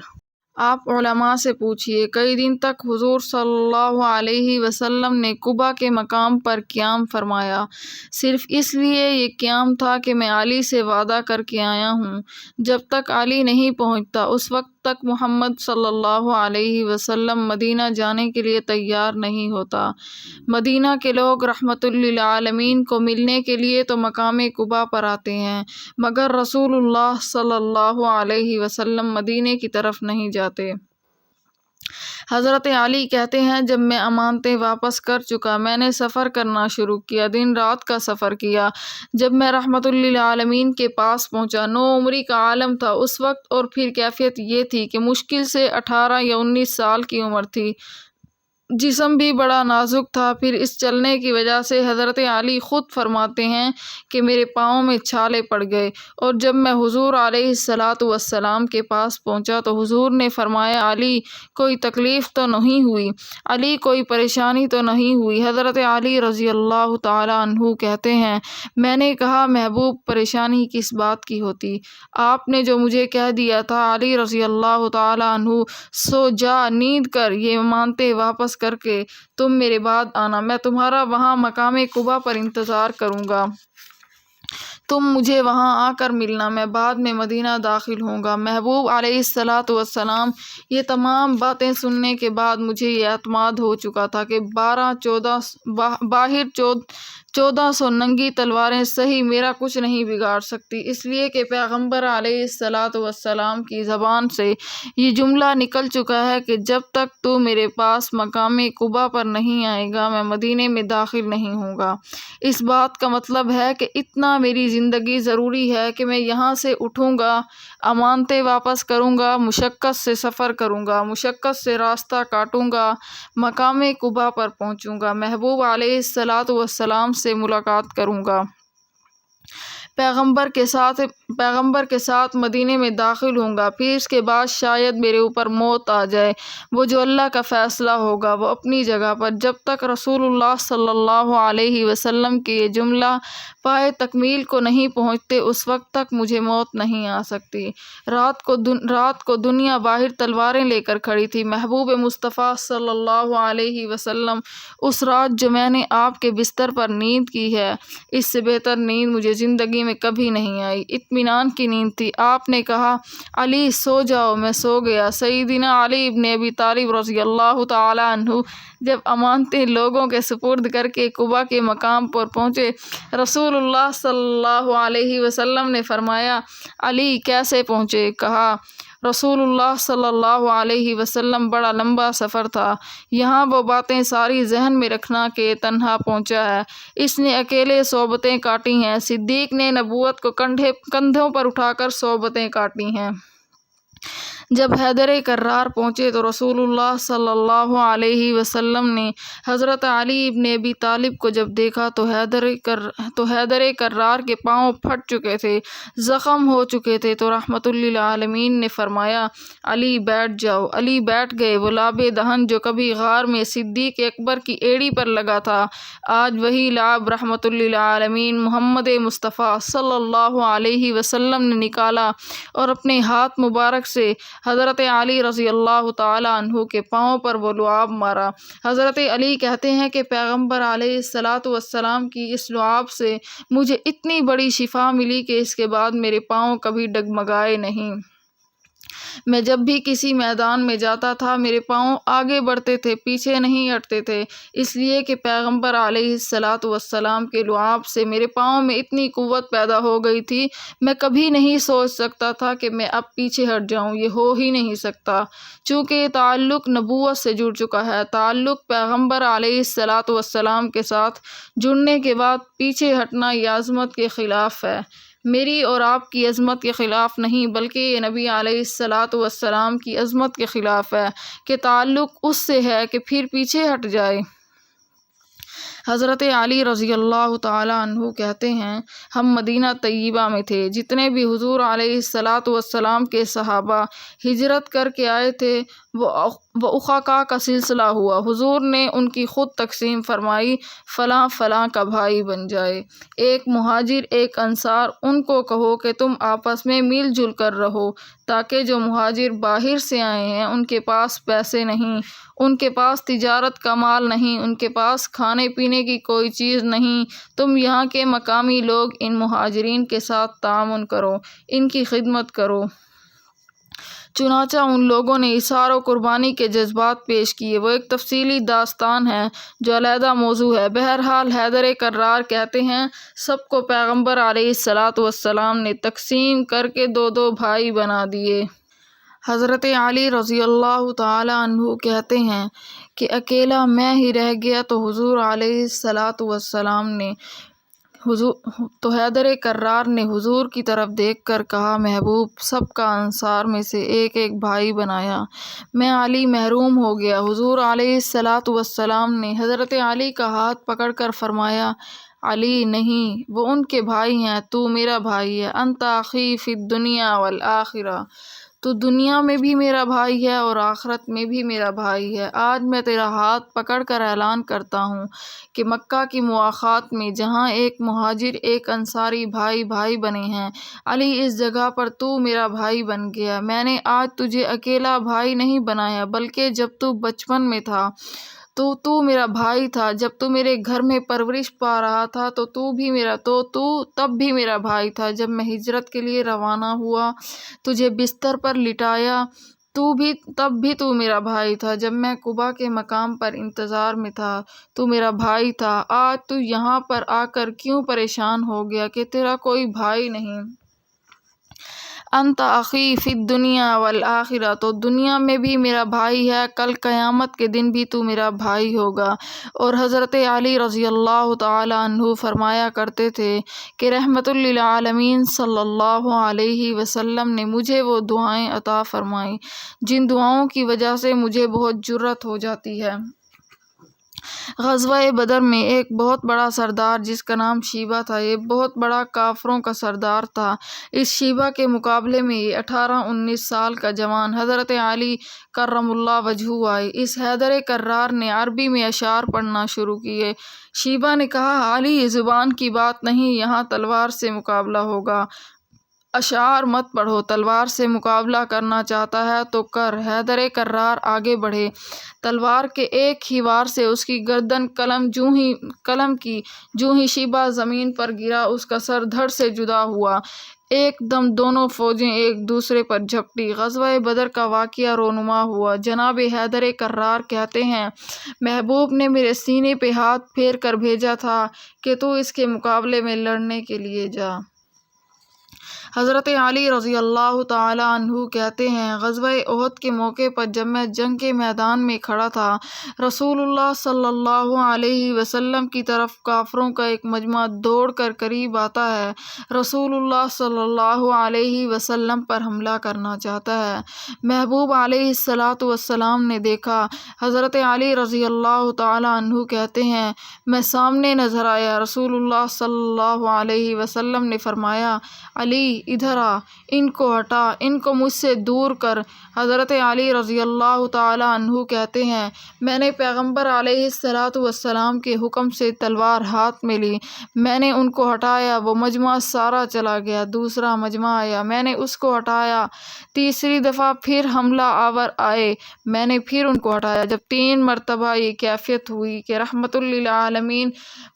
S1: آپ علماء سے پوچھئے، کئی دن تک حضور صلی اللہ علیہ وسلم نے قبا کے مقام پر قیام فرمایا؟ صرف اس لیے یہ قیام تھا کہ میں علی سے وعدہ کر کے آیا ہوں، جب تک علی نہیں پہنچتا اس وقت تک محمد صلی اللہ علیہ وسلم مدینہ جانے کے لیے تیار نہیں ہوتا۔ مدینہ کے لوگ رحمت للعالمین کو ملنے کے لیے تو مقام قبا پر آتے ہیں، مگر رسول اللہ صلی اللہ علیہ وسلم مدینے کی طرف نہیں جاتے۔ حضرت علی کہتے ہیں، جب میں امانتیں واپس کر چکا، میں نے سفر کرنا شروع کیا، دن رات کا سفر کیا۔ جب میں رحمت للعالمین کے پاس پہنچا، 9 عمری کا عالم تھا اس وقت، اور پھر کیفیت یہ تھی کہ مشکل سے 18 یا 19 سال کی عمر تھی، جسم بھی بڑا نازک تھا۔ پھر اس چلنے کی وجہ سے حضرت علی خود فرماتے ہیں کہ میرے پاؤں میں چھالے پڑ گئے، اور جب میں حضور علیہ الصلاۃ والسلام کے پاس پہنچا تو حضور نے فرمایا، علی کوئی تکلیف تو نہیں ہوئی؟ علی کوئی پریشانی تو نہیں ہوئی؟ حضرت علی رضی اللہ تعالی عنہ کہتے ہیں، میں نے کہا، محبوب پریشانی کس بات کی ہوتی؟ آپ نے جو مجھے کہہ دیا تھا علی رضی اللہ تعالی عنہ، سو جا نیند کر، یہ مانتے واپس کر کے تم میرے بعد آنا، میں تمہارا وہاں مقام قبا پر انتظار کروں گا، تم مجھے وہاں آ کر ملنا، میں بعد میں مدینہ داخل ہوں گا۔ محبوب علیہ الصلاۃ والسلام، یہ تمام باتیں سننے کے بعد مجھے یہ اعتماد ہو چکا تھا کہ باہر 1400 ننگی تلواریں صحیح میرا کچھ نہیں بگاڑ سکتی، اس لیے کہ پیغمبر علیہ الصلاۃ والسلام کی زبان سے یہ جملہ نکل چکا ہے کہ جب تک تو میرے پاس مقام قبا پر نہیں آئے گا میں مدینے میں داخل نہیں ہوں گا۔ اس بات کا مطلب ہے کہ اتنا میری زندگی ضروری ہے کہ میں یہاں سے اٹھوں گا، امانتیں واپس کروں گا، مشقت سے سفر کروں گا، مشقت سے راستہ کاٹوں گا، مقام قبا پر پہنچوں گا، محبوب علیہ الصلاۃ والسلام سے ملاقات کروں گا، پیغمبر کے ساتھ مدینے میں داخل ہوں گا، پھر اس کے بعد شاید میرے اوپر موت آ جائے، وہ جو اللہ کا فیصلہ ہوگا وہ اپنی جگہ پر۔ جب تک رسول اللہ صلی اللہ علیہ وسلم کے یہ جملہ پائے تکمیل کو نہیں پہنچتے اس وقت تک مجھے موت نہیں آ سکتی۔ رات کو دنیا باہر تلواریں لے کر کھڑی تھی، محبوب مصطفیٰ صلی اللہ علیہ وسلم اس رات جو میں نے آپ کے بستر پر نیند کی ہے، اس سے بہتر نیند مجھے زندگی میں کبھی نہیں آئی، اطمینان کی نیند تھی۔ آپ نے کہا علی سو جاؤ، میں سو گیا۔ سیدنا علی ابن ابی طالب رضی اللہ تعالی عنہ جب امانتیں لوگوں کے سپرد کر کے قبا کے مقام پر پہنچے، رسول اللہ صلی اللہ علیہ وسلم نے فرمایا علی کیسے پہنچے؟ کہا رسول اللہ صلی اللہ علیہ وسلم بڑا لمبا سفر تھا، یہاں وہ باتیں ساری ذہن میں رکھنا کہ تنہا پہنچا ہے، اس نے اکیلے صحبتیں کاٹی ہیں، صدیق نے نبوت کو کندھوں پر اٹھا کر صحبتیں کاٹی ہیں۔ جب حیدر کرار پہنچے تو رسول اللہ صلی اللہ علیہ وسلم نے حضرت علی ابن ابی طالب کو جب دیکھا تو حیدر کرار کے پاؤں پھٹ چکے تھے، زخم ہو چکے تھے، تو رحمت للعالمین نے فرمایا علی بیٹھ جاؤ۔ علی بیٹھ گئے۔ وہ لعاب دہن جو کبھی غار میں صدیق اکبر کی ایڑی پر لگا تھا، آج وہی لعاب رحمت للعالمین محمد مصطفیٰ صلی اللہ علیہ وسلم نے نکالا اور اپنے ہاتھ مبارک سے حضرت علی رضی اللہ تعالی عنہ کے پاؤں پر وہ لعاب مارا۔ حضرت علی کہتے ہیں کہ پیغمبر علیہ الصلاۃ والسلام کی اس لعاب سے مجھے اتنی بڑی شفا ملی کہ اس کے بعد میرے پاؤں کبھی ڈگمگائے نہیں۔ میں جب بھی کسی میدان میں جاتا تھا میرے پاؤں آگے بڑھتے تھے، پیچھے نہیں ہٹتے تھے، اس لیے کہ پیغمبر علیہ الصلاۃ والسلام کے لعاب سے میرے پاؤں میں اتنی قوت پیدا ہو گئی تھی، میں کبھی نہیں سوچ سکتا تھا کہ میں اب پیچھے ہٹ جاؤں، یہ ہو ہی نہیں سکتا، چونکہ یہ تعلق نبوت سے جڑ چکا ہے۔ تعلق پیغمبر علیہ الصلاۃ والسلام کے ساتھ جڑنے کے بعد پیچھے ہٹنا یہ عظمت کے خلاف ہے، میری اور آپ کی عظمت کے خلاف نہیں، بلکہ یہ نبی علیہ الصلاۃ والسلام کی عظمت کے خلاف ہے کہ تعلق اس سے ہے کہ پھر پیچھے ہٹ جائے۔ حضرت علی رضی اللہ تعالی عنہ کہتے ہیں ہم مدینہ طیبہ میں تھے، جتنے بھی حضور علیہ الصلاۃ والسلام کے صحابہ ہجرت کر کے آئے تھے وہ اخاقہ کا سلسلہ ہوا، حضور نے ان کی خود تقسیم فرمائی، فلاں فلاں کا بھائی بن جائے، ایک مہاجر ایک انصار، ان کو کہو کہ تم آپس میں مل جل کر رہو، تاکہ جو مہاجر باہر سے آئے ہیں ان کے پاس پیسے نہیں، ان کے پاس تجارت کا مال نہیں، ان کے پاس کھانے پینے کی کوئی چیز نہیں، تم یہاں کے مقامی لوگ ان مہاجرین کے ساتھ تعاون کرو، ان کی خدمت کرو۔ چنانچہ ان لوگوں نے اثار و قربانی کے جذبات پیش کیے، وہ ایک تفصیلی داستان ہے جو علیحدہ موضوع ہے۔ بہرحال حیدر کرار کہتے ہیں سب کو پیغمبر علیہ الصلاۃ والسلام نے تقسیم کر کے دو دو بھائی بنا دیے۔ حضرت علی رضی اللہ تعالی عنہ کہتے ہیں کہ اکیلا میں ہی رہ گیا تو حضور علیہ الصلاۃ والسلام نے تو حیدر کرار نے حضور کی طرف دیکھ کر کہا محبوب سب کا انصار میں سے ایک ایک بھائی بنایا، میں علی محروم ہو گیا۔ حضور علیہ الصلاۃ والسلام نے حضرت علی کا ہاتھ پکڑ کر فرمایا علی نہیں، وہ ان کے بھائی ہیں، تو میرا بھائی ہے، انت اخی فی الدنیا والآخرہ، تو دنیا میں بھی میرا بھائی ہے اور آخرت میں بھی میرا بھائی ہے۔ آج میں تیرا ہاتھ پکڑ کر اعلان کرتا ہوں کہ مکہ کی مواخات میں جہاں ایک مہاجر ایک انصاری بھائی بھائی بنے ہیں، علی اس جگہ پر تو میرا بھائی بن گیا۔ میں نے آج تجھے اکیلا بھائی نہیں بنایا، بلکہ جب تو بچپن میں تھا تو میرا بھائی تھا، جب تو میرے گھر میں پرورش پا رہا تھا تو تب بھی میرا بھائی تھا، جب میں ہجرت کے لیے روانہ ہوا تجھے بستر پر لٹایا تب بھی تو میرا بھائی تھا، جب میں قبا کے مقام پر انتظار میں تھا تو میرا بھائی تھا، آج تو یہاں پر آ کر کیوں پریشان ہو گیا کہ تیرا کوئی بھائی نہیں؟ انت اخی فی الدنیا والآخرہ، تو دنیا میں بھی میرا بھائی ہے، کل قیامت کے دن بھی تو میرا بھائی ہوگا۔ اور حضرت علی رضی اللہ تعالی عنہ فرمایا کرتے تھے کہ رحمت للعالمین صلی اللہ علیہ وسلم نے مجھے وہ دعائیں عطا فرمائیں جن دعاؤں کی وجہ سے مجھے بہت جرأت ہو جاتی ہے۔ غزوہ بدر میں ایک بہت بڑا سردار جس کا نام شیبہ تھا، یہ بہت بڑا کافروں کا سردار تھا۔ اس شیبہ کے مقابلے میں یہ 18-19 سال کا جوان حضرت علی کرم اللہ وجہہ آئے۔ اس حیدر کرار نے عربی میں اشعار پڑھنا شروع کیے۔ شیبہ نے کہا، علی یہ زبان کی بات نہیں، یہاں تلوار سے مقابلہ ہوگا، اشعار مت پڑھو، تلوار سے مقابلہ کرنا چاہتا ہے تو کر۔ حیدر کرار آگے بڑھے، تلوار کے ایک ہی وار سے اس کی گردن قلم کی جوں ہی شیبہ زمین پر گرا، اس کا سر دھڑ سے جدا ہوا، ایک دم دونوں فوجیں ایک دوسرے پر جھپٹی۔ غزوہ بدر کا واقعہ رونما ہوا۔ جناب حیدر کرار کہتے ہیں، محبوب نے میرے سینے پہ ہاتھ پھیر کر بھیجا تھا کہ تو اس کے مقابلے میں لڑنے کے لیے جا۔ حضرت علی رضی اللہ تعالی عنہ کہتے ہیں، غزوہ احد کے موقع پر جب میں جنگ کے میدان میں کھڑا تھا، رسول اللہ صلی اللہ علیہ وسلم کی طرف کافروں کا ایک مجمع دوڑ کر قریب آتا ہے، رسول اللہ صلی اللہ علیہ وسلم پر حملہ کرنا چاہتا ہے۔ محبوب علیہ الصلاۃ والسلام نے دیکھا۔ حضرت علی رضی اللہ تعالی عنہ کہتے ہیں، میں سامنے نظر آیا، رسول اللہ صلی اللہ علیہ وسلم نے فرمایا، علی ادھر آ، ان کو ہٹا، ان کو مجھ سے دور کر۔ حضرت علی رضی اللہ تعالی عنہ کہتے ہیں، میں نے پیغمبر علیہ الصلاۃ والسلام کے حکم سے تلوار ہاتھ میں لی، میں نے ان کو ہٹایا، وہ مجمع سارا چلا گیا، دوسرا مجمع آیا، میں نے اس کو ہٹایا، تیسری دفعہ پھر حملہ آور آئے، میں نے پھر ان کو ہٹایا۔ جب 3 مرتبہ یہ کیفیت ہوئی کہ رحمت للعالمین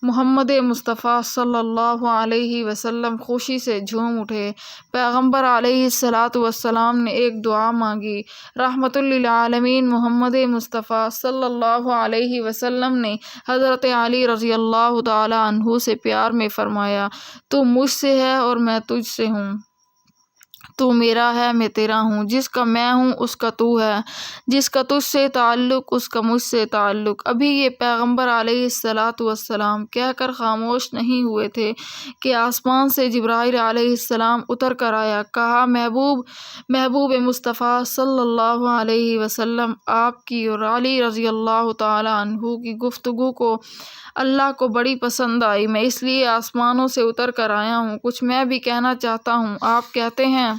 S1: محمد مصطفیٰ صلی اللہ علیہ وسلم خوشی سے جھوم اٹھے۔ پیغمبر علیہ الصلاۃ والسلام نے ایک دعا مانگی، رحمت للعالمین محمد مصطفیٰ صلی اللہ علیہ وسلم نے حضرت علی رضی اللہ تعالی عنہ سے پیار میں فرمایا، تو مجھ سے ہے اور میں تجھ سے ہوں، تو میرا ہے میں تیرا ہوں، جس کا میں ہوں اس کا تو ہے، جس کا تجھ سے تعلق اس کا مجھ سے تعلق۔ ابھی یہ پیغمبر علیہ الصلاۃ والسلام کہہ کر خاموش نہیں ہوئے تھے کہ آسمان سے جبرائیل علیہ السلام اتر کر آیا، کہا، محبوب مصطفیٰ صلی اللہ علیہ وسلم آپ کی اور علی رضی اللہ تعالی عنہ کی گفتگو کو اللہ کو بڑی پسند آئی، میں اس لیے آسمانوں سے اتر کر آیا ہوں، کچھ میں بھی کہنا چاہتا ہوں۔ آپ کہتے ہیں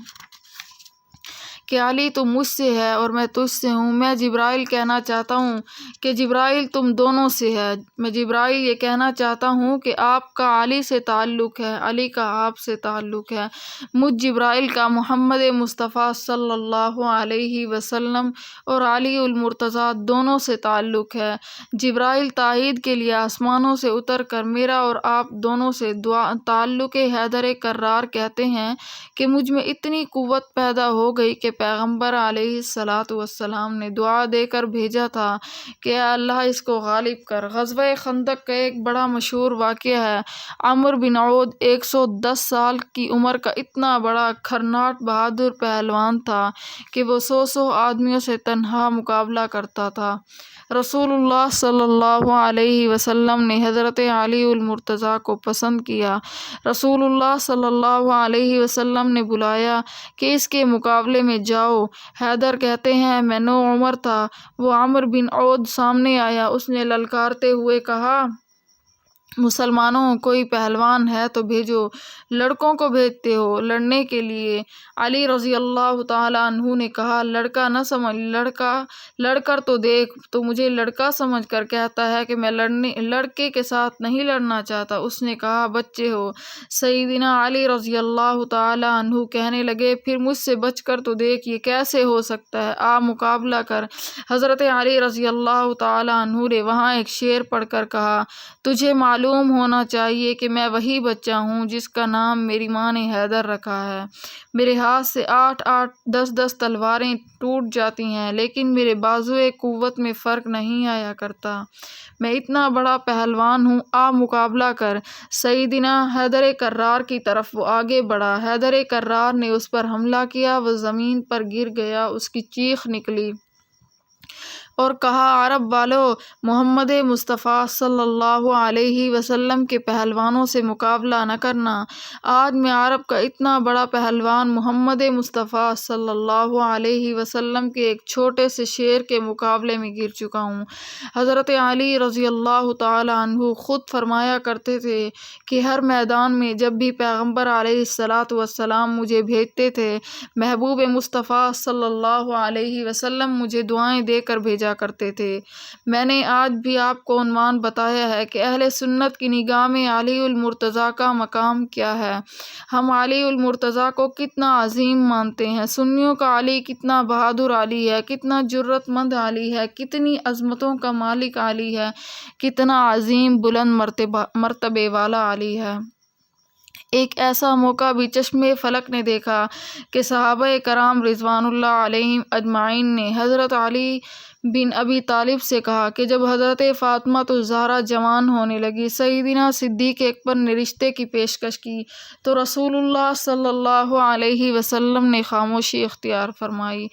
S1: کہ علی تم مجھ سے ہے اور میں تجھ سے ہوں، میں جبرائیل کہنا چاہتا ہوں کہ جبرائیل تم دونوں سے ہے، میں جبرائیل یہ کہنا چاہتا ہوں کہ آپ کا علی سے تعلق ہے، علی کا آپ سے تعلق ہے، مجھ جبرائیل کا محمد مصطفیٰ صلی اللہ علیہ وسلم اور علی المرتضیٰ دونوں سے تعلق ہے۔ جبرائیل تائید کے لیے آسمانوں سے اتر کر میرا اور آپ دونوں سے تعلق حیدر کرار کہتے ہیں کہ مجھ میں اتنی قوت پیدا ہو گئی کہ پیغمبر علیہ الصلاۃ والسلام نے دعا دے کر بھیجا تھا کہ اے اللہ اس کو غالب کر۔ غزوہ خندق کا ایک بڑا مشہور واقعہ ہے۔ عمرو بن عود 110 سال کی عمر کا اتنا بڑا کھرناٹ بہادر پہلوان تھا کہ وہ 100 آدمیوں سے تنہا مقابلہ کرتا تھا۔ رسول اللہ صلی اللہ علیہ وسلم نے حضرت علی المرتضیٰ کو پسند کیا۔ رسول اللہ صلی اللہ علیہ وسلم نے بلایا کہ اس کے مقابلے میں جاؤ۔ حیدر کہتے ہیں، میں 9 عمر تھا، وہ عمرو بن عود سامنے آیا، اس نے للکارتے ہوئے کہا، مسلمانوں کوئی پہلوان ہے تو بھیجو، لڑکوں کو بھیجتے ہو لڑنے کے لیے؟ علی رضی اللہ تعالی عنہ نے کہا، لڑکا نہ سمجھ، لڑ کر تو دیکھ، تو مجھے لڑکا سمجھ کر کہتا ہے کہ میں لڑکے کے ساتھ نہیں لڑنا چاہتا۔ اس نے کہا، بچے ہو۔ سیدنا علی رضی اللہ تعالی عنہ کہنے لگے، پھر مجھ سے بچ کر تو دیکھ، یہ کیسے ہو سکتا ہے، آ مقابلہ کر۔ حضرت علی رضی اللہ تعالی عنہ نے وہاں ایک شعر پڑھ کر کہا، تجھے معلوم معلوم ہونا چاہیے کہ میں وہی بچہ ہوں جس کا نام میری ماں نے حیدر رکھا ہے۔ میرے ہاتھ سے 8 10 تلواریں ٹوٹ جاتی ہیں لیکن میرے بازوئے قوت میں فرق نہیں آیا کرتا۔ میں اتنا بڑا پہلوان ہوں، آپ مقابلہ کر۔ سیدنا حیدر کرار کی طرف وہ آگے بڑھا۔ حیدر کرار نے اس پر حملہ کیا، وہ زمین پر گر گیا، اس کی چیخ نکلی اور کہا، عرب والو، محمد مصطفیٰ صلی اللہ علیہ وسلم کے پہلوانوں سے مقابلہ نہ کرنا۔ آج میں عرب کا اتنا بڑا پہلوان محمد مصطفیٰ صلی اللہ علیہ وسلم کے ایک چھوٹے سے شیر کے مقابلے میں گر چکا ہوں۔ حضرت علی رضی اللہ تعالی عنہ خود فرمایا کرتے تھے کہ ہر میدان میں جب بھی پیغمبر علیہ السلام مجھے بھیجتے تھے، محبوب مصطفیٰ صلی اللہ علیہ وسلم مجھے دعائیں دے کر بھیجا کرتے تھے۔ میں نے آج بھی آپ کو عنوان بتایا ہے کہ اہل سنت کی نگاہ میں علی المرتضیٰ کا مقام کیا ہے۔ ہم علی المرتضیٰ کو کتنا عظیم مانتے ہیں۔ سنیوں کا علی کتنا بہادر علی ہے، کتنا جرأت مند علی ہے، کتنی عظمتوں کا مالک علی ہے، کتنا عظیم بلند مرتبے والا علی ہے۔ ایک ایسا موقع بھی چشمِ فلک نے دیکھا کہ صحابہ کرام رضوان اللہ علیہم اجمعین نے حضرت علی بن ابی طالب سے کہا کہ جب حضرت فاطمہ الزہرا جوان ہونے لگی، سیدنا صدیق اکبر نے رشتے کی پیشکش کی تو رسول اللہ صلی اللہ علیہ وسلم نے خاموشی اختیار فرمائی۔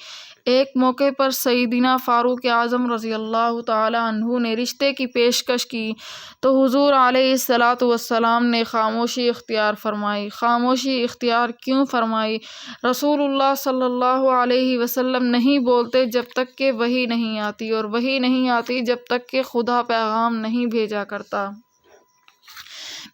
S1: ایک موقع پر سیدنا فاروق اعظم رضی اللہ تعالی عنہ نے رشتے کی پیشکش کی تو حضور علیہ السلام نے خاموشی اختیار فرمائی۔ خاموشی اختیار کیوں فرمائی؟ رسول اللہ صلی اللہ علیہ وسلم نہیں بولتے جب تک کہ وحی نہیں آتی، اور وحی نہیں آتی جب تک کہ خدا پیغام نہیں بھیجا کرتا۔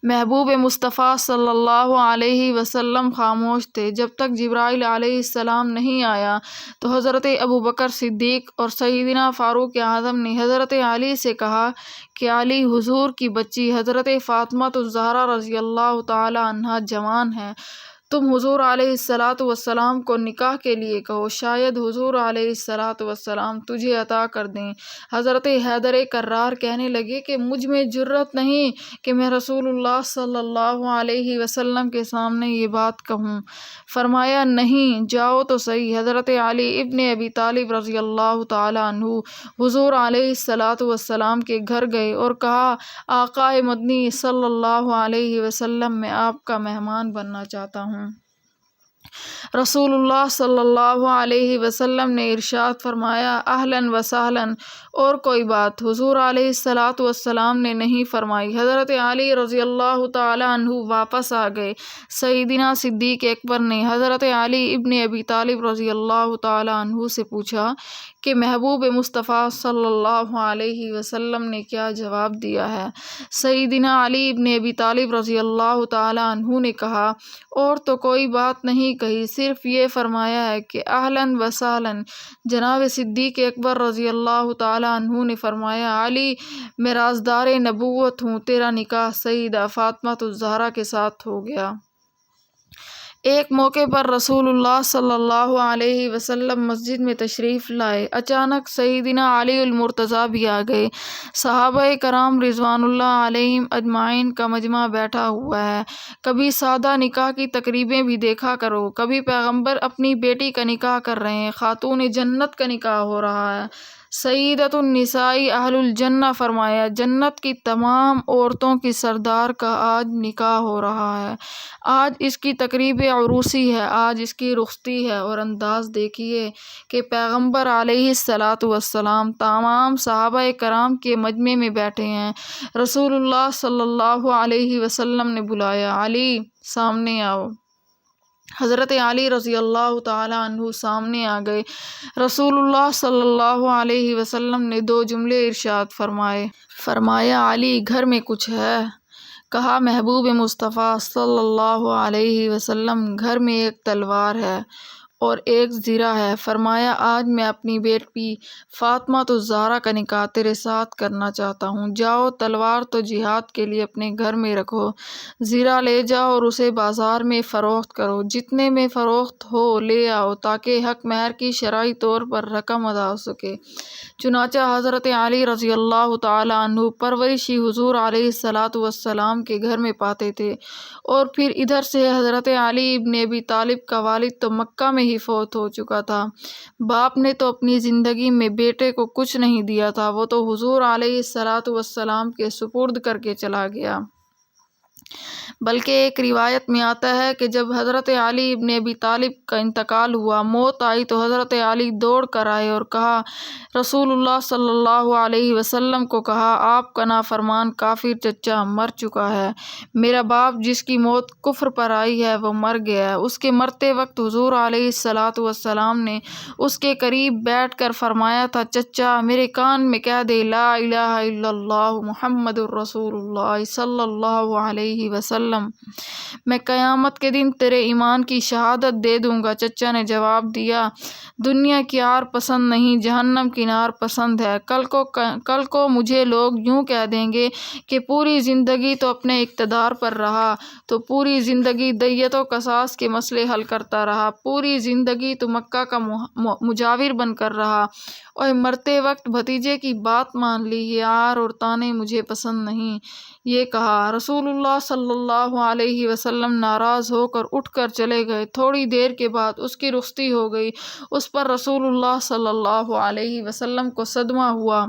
S1: محبوب مصطفیٰ صلی اللہ علیہ وسلم خاموش تھے جب تک جبرائیل علیہ السلام نہیں آیا تو حضرت ابوبکر صدیق اور سیدنا فاروق اعظم نے حضرت علی سے کہا کہ علی، حضور کی بچی حضرت فاطمہ الزہرا رضی اللہ تعالی عنہا جوان ہے، تم حضور علیہ السلام کو نکاح کے لیے کہو، شاید حضور علیہ السلام تجھے عطا کر دیں۔ حضرت حیدر کرار کہنے لگے کہ مجھ میں جرأت نہیں کہ میں رسول اللہ صلی اللہ علیہ وسلم کے سامنے یہ بات کہوں۔ فرمایا، نہیں، جاؤ تو صحیح۔ حضرت علی ابن ابی طالب رضی اللہ تعالی عنہ حضور علیہ السلام کے گھر گئے اور کہا، آقا مدنی صلی اللہ علیہ وسلم، میں آپ کا مہمان بننا چاہتا ہوں۔ رسول اللہ صلی اللہ علیہ وسلم نے ارشاد فرمایا، اہلاً و سہلاً، اور کوئی بات؟ حضور علیہ السلام نے نہیں فرمائی۔ حضرت علی رضی اللہ تعالی عنہ واپس آ گئے۔ سیدنا صدیق اکبر نے حضرت علی ابن ابی طالب رضی اللہ تعالی عنہ سے پوچھا کہ محبوب مصطفیٰ صلی اللہ علیہ وسلم نے کیا جواب دیا ہے؟ سیدنا علی ابن ابی طالب رضی اللہ تعالی عنہ نے کہا، اور تو کوئی بات نہیں کہی، صرف یہ فرمایا ہے کہ اہلاً و سہلاً۔ جناب صدیق اکبر رضی اللہ تعالی عنہ نے فرمایا، علی، میں رازدار نبوت ہوں، تیرا نکاح سیدہ فاطمہ الزہرا کے ساتھ ہو گیا۔ ایک موقع پر رسول اللہ صلی اللہ علیہ وسلم مسجد میں تشریف لائے، اچانک سیدنا علی المرتضیٰ بھی آ گئے۔ صحابہ کرام رضوان اللہ علیہم اجمعین کا مجمع بیٹھا ہوا ہے۔ کبھی سادہ نکاح کی تقریبیں بھی دیکھا کرو، کبھی پیغمبر اپنی بیٹی کا نکاح کر رہے ہیں، خاتون جنت کا نکاح ہو رہا ہے۔ سیدۃ النساء اہل الجنہ فرمایا، جنت کی تمام عورتوں کی سردار کا آج نکاح ہو رہا ہے۔ آج اس کی تقریب عروسی ہے، آج اس کی رخصتی ہے، اور انداز دیکھیے کہ پیغمبر علیہ السلام تمام صحابہ کرام کے مجمع میں بیٹھے ہیں۔ رسول اللہ صلی اللہ علیہ وسلم نے بلایا، علی، سامنے آؤ۔ حضرت علی رضی اللہ تعالی عنہ سامنے آ گئے۔ رسول اللہ صلی اللہ علیہ وسلم نے 2 جملے ارشاد فرمایا، علی، گھر میں کچھ ہے؟ کہا، محبوب مصطفیٰ صلی اللہ علیہ وسلم، گھر میں ایک تلوار ہے۔ اور ایک زیرہ ہے۔ فرمایا آج میں اپنی بیٹی فاطمہ الزہرا کا نکاح تیرے ساتھ کرنا چاہتا ہوں، جاؤ تلوار تو جہاد کے لیے اپنے گھر میں رکھو، زیرہ لے جاؤ اور اسے بازار میں فروخت کرو، جتنے میں فروخت ہو لے آؤ تاکہ حق مہر کی شرعی طور پر رقم ادا ہو سکے۔ چنانچہ حضرت علی رضی اللہ تعالیٰ عنہ پرورشی حضور علیہ السلام کے گھر میں پاتے تھے، اور پھر ادھر سے حضرت علی ابن ابی طالب کا والد تو مکہ میں ہی فوت ہو چکا تھا۔ باپ نے تو اپنی زندگی میں بیٹے کو کچھ نہیں دیا تھا، وہ تو حضور علیہ السلام کے سپرد کر کے چلا گیا۔ بلکہ ایک روایت میں آتا ہے کہ جب حضرت علی ابن ابی طالب کا انتقال ہوا، موت آئی، تو حضرت علی دوڑ کر آئے اور کہا، رسول اللہ صلی اللہ علیہ وسلم کو کہا، آپ کا نافرمان کافر چچا مر چکا ہے، میرا باپ جس کی موت کفر پر آئی ہے وہ مر گیا ہے۔ اس کے مرتے وقت حضور علیہ السلام نے اس کے قریب بیٹھ کر فرمایا تھا، چچا میرے کان میں کہہ دے، لا الہ الا اللہ محمد الرسول اللہ صلی اللہ علیہ وسلم، میں قیامت کے دن تیرے ایمان کی شہادت دے دوں گا۔ چچا نے جواب دیا، دنیا کی آر پسند نہیں، جہنم کی نار پسند ہے۔ کل کو مجھے لوگ یوں کہہ دیں گے کہ پوری زندگی تو اپنے اقتدار پر رہا، تو پوری زندگی دیت و قصاص کے مسئلے حل کرتا رہا، پوری زندگی تو مکہ کا مجاور بن کر رہا، اور مرتے وقت بھتیجے کی بات مان لی، یہ آر اور طعنے مجھے پسند نہیں۔ یہ کہا رسول اللہ صلی اللہ علیہ وسلم ناراض ہو کر اٹھ کر چلے گئے۔ تھوڑی دیر کے بعد اس کی رخصتی ہو گئی۔ اس پر رسول اللہ صلی اللہ علیہ وسلم کو صدمہ ہوا۔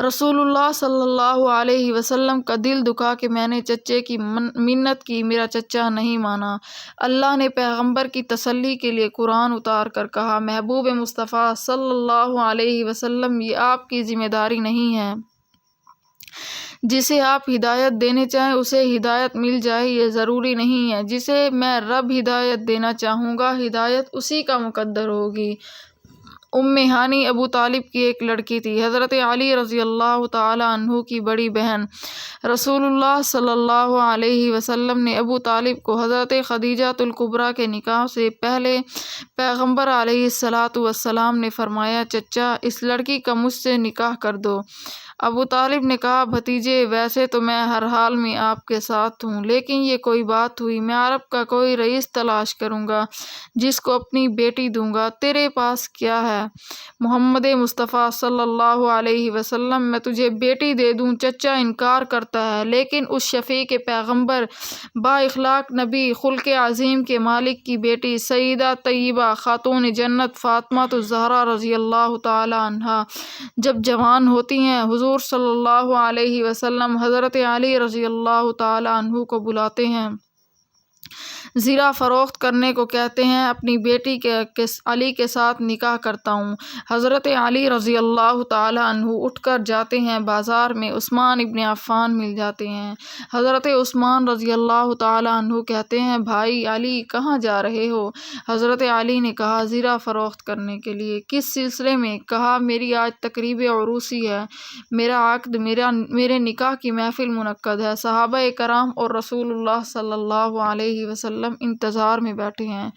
S1: رسول اللہ صلی اللہ علیہ وسلم کا دل دکھا کہ میں نے چچے کی منت کی، میرا چچا نہیں مانا۔ اللہ نے پیغمبر کی تسلی کے لیے قرآن اتار کر کہا، محبوب مصطفیٰ صلی اللہ علیہ وسلم، یہ آپ کی ذمہ داری نہیں ہے، جسے آپ ہدایت دینے چاہیں اسے ہدایت مل جائے یہ ضروری نہیں ہے، جسے میں رب ہدایت دینا چاہوں گا ہدایت اسی کا مقدر ہوگی۔ ام ہانی ابو طالب کی ایک لڑکی تھی، حضرت علی رضی اللہ تعالیٰ عنہ کی بڑی بہن۔ رسول اللہ صلی اللہ علیہ وسلم نے ابو طالب کو حضرت خدیجہ الکبریٰ کے نکاح سے پہلے پیغمبر علیہ السلام نے فرمایا، چچا اس لڑکی کا مجھ سے نکاح کر دو۔ ابو طالب نے کہا، بھتیجے ویسے تو میں ہر حال میں آپ کے ساتھ ہوں، لیکن یہ کوئی بات ہوئی، میں عرب کا کوئی رئیس تلاش کروں گا جس کو اپنی بیٹی دوں گا، تیرے پاس کیا ہے؟ محمد مصطفیٰ صلی اللہ علیہ وسلم، میں تجھے بیٹی دے دوں۔ چچا انکار کرتا ہے، لیکن اس شفیع پیغمبر، با اخلاق نبی، خلق عظیم کے مالک کی بیٹی سیدہ طیبہ خاتون جنت فاطمہ الزہرا رضی اللہ تعالیٰ عنہا جب جوان ہوتی ہیں، حضور صلی اللہ علیہ وسلم حضرت علی رضی اللہ تعالیٰ عنہ کو بلاتے ہیں، زیرہ فروخت کرنے کو کہتے ہیں، اپنی بیٹی کے علی کے ساتھ نکاح کرتا ہوں۔ حضرت علی رضی اللہ تعالیٰ عنہ اٹھ کر جاتے ہیں بازار میں، عثمان ابن عفان مل جاتے ہیں۔ حضرت عثمان رضی اللہ تعالیٰ عنہ کہتے ہیں، بھائی علی کہاں جا رہے ہو؟ حضرت علی نے کہا، زیرہ فروخت کرنے کے لیے۔ کس سلسلے میں؟ کہا، میری آج تقریب عروسی ہے، میرا عقد، میرے نکاح کی محفل منعقد ہے، صحابہ کرام اور رسول اللہ صلی اللہ علیہ وسلم انتظار میں بیٹھے ہیں۔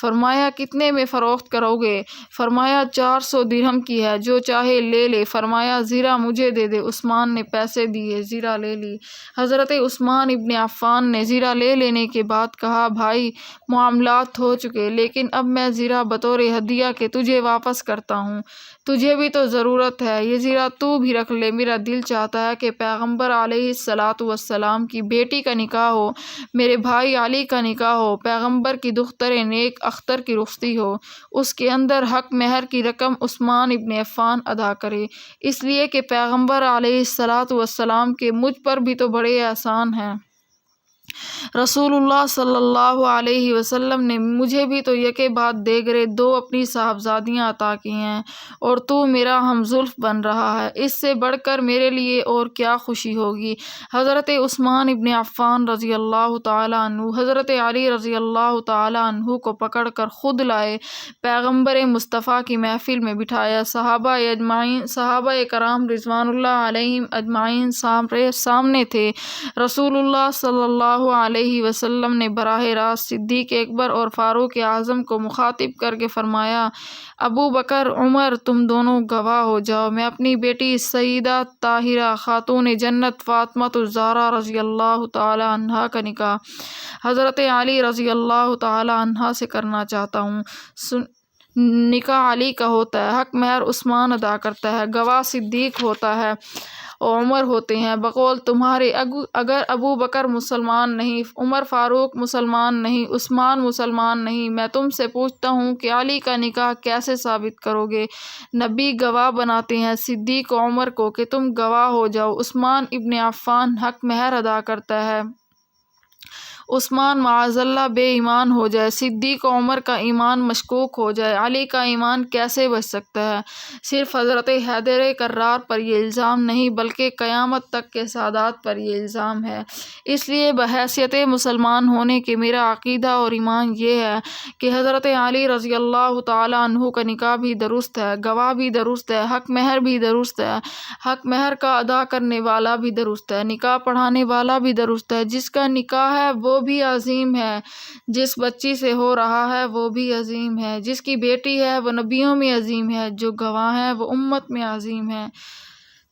S1: فرمایا، کتنے میں فروخت کرو گے؟ فرمایا، 400 درہم کی ہے، جو چاہے لے لے۔ فرمایا، زیرہ مجھے دے دے۔ عثمان نے پیسے دیے، زیرہ لے لی۔ حضرت عثمان ابن عفان نے زیرہ لے لینے کے بعد کہا، بھائی معاملات ہو چکے، لیکن اب میں زیرہ بطور ہدیہ کے تجھے واپس کرتا ہوں، تجھے بھی تو ضرورت ہے، یہ زیرہ تو بھی رکھ لے، میرا دل چاہتا ہے کہ پیغمبر علیہ السلام کی بیٹی کا نکاح ہو، میرے بھائی علی کا نکاح ہو، پیغمبر کی دختر نیک اختر کی رخصتی ہو، اس کے اندر حق مہر کی رقم عثمان ابن عفان ادا کرے، اس لیے کہ پیغمبر علیہ السلام کے مجھ پر بھی تو بڑے احسان ہیں۔ رسول اللہ صلی اللہ علیہ وسلم نے مجھے بھی تو یکے بعد دیگرے 2 اپنی صاحبزادیاں عطا کی ہیں، اور تو میرا ہمزلف بن رہا ہے، اس سے بڑھ کر میرے لیے اور کیا خوشی ہوگی۔ حضرت عثمان ابن عفان رضی اللہ تعالیٰ عنہ حضرت علی رضی اللہ تعالیٰ عنہ کو پکڑ کر خود لائے، پیغمبر مصطفیٰ کی محفل میں بٹھایا، صحابہ کرام رضوان اللہ علیہم اجمعین سامنے تھے۔ رسول اللہ صلی اللہ اللہ علیہ وسلم نے براہ راست صدیق اکبر اور فاروق اعظم کو مخاطب کر کے فرمایا، ابو بکر، عمر، تم دونوں گواہ ہو جاؤ، میں اپنی بیٹی سیدہ طاہرہ خاتون جنت فاطمۃ الزہرا رضی اللہ تعالی عنہا کا نکاح حضرت علی رضی اللہ تعالی عنہ سے کرنا چاہتا ہوں۔ نکاح علی کا ہوتا ہے، حق مہر عثمان ادا کرتا ہے، گواہ صدیق ہوتا ہے اور عمر ہوتے ہیں۔ بقول تمہارے اگر ابو بکر مسلمان نہیں، عمر فاروق مسلمان نہیں، عثمان مسلمان نہیں، میں تم سے پوچھتا ہوں کہ علی کا نکاح کیسے ثابت کرو گے؟ نبی گواہ بناتے ہیں صدیق و عمر کو کہ تم گواہ ہو جاؤ۔ عثمان ابن عفان حق مہر ادا کرتا ہے، عثمان معاذ اللہ بے ایمان ہو جائے، صدیق و عمر کا ایمان مشکوک ہو جائے، علی کا ایمان کیسے بچ سکتا ہے؟ صرف حضرت حیدر کرار پر یہ الزام نہیں بلکہ قیامت تک کے سادات پر یہ الزام ہے۔ اس لیے بحیثیت مسلمان ہونے کے میرا عقیدہ اور ایمان یہ ہے کہ حضرت علی رضی اللہ تعالیٰ عنہ کا نکاح بھی درست ہے، گواہ بھی درست ہے، حق مہر بھی درست ہے، حق مہر کا ادا کرنے والا بھی درست ہے، نکاح پڑھانے والا بھی درست ہے، جس کا نکاح ہے وہ بھی عظیم ہے، جس بچی سے ہو رہا ہے وہ بھی عظیم ہے، جس کی بیٹی ہے وہ نبیوں میں عظیم ہے، جو گواہ ہے وہ امت میں عظیم ہے،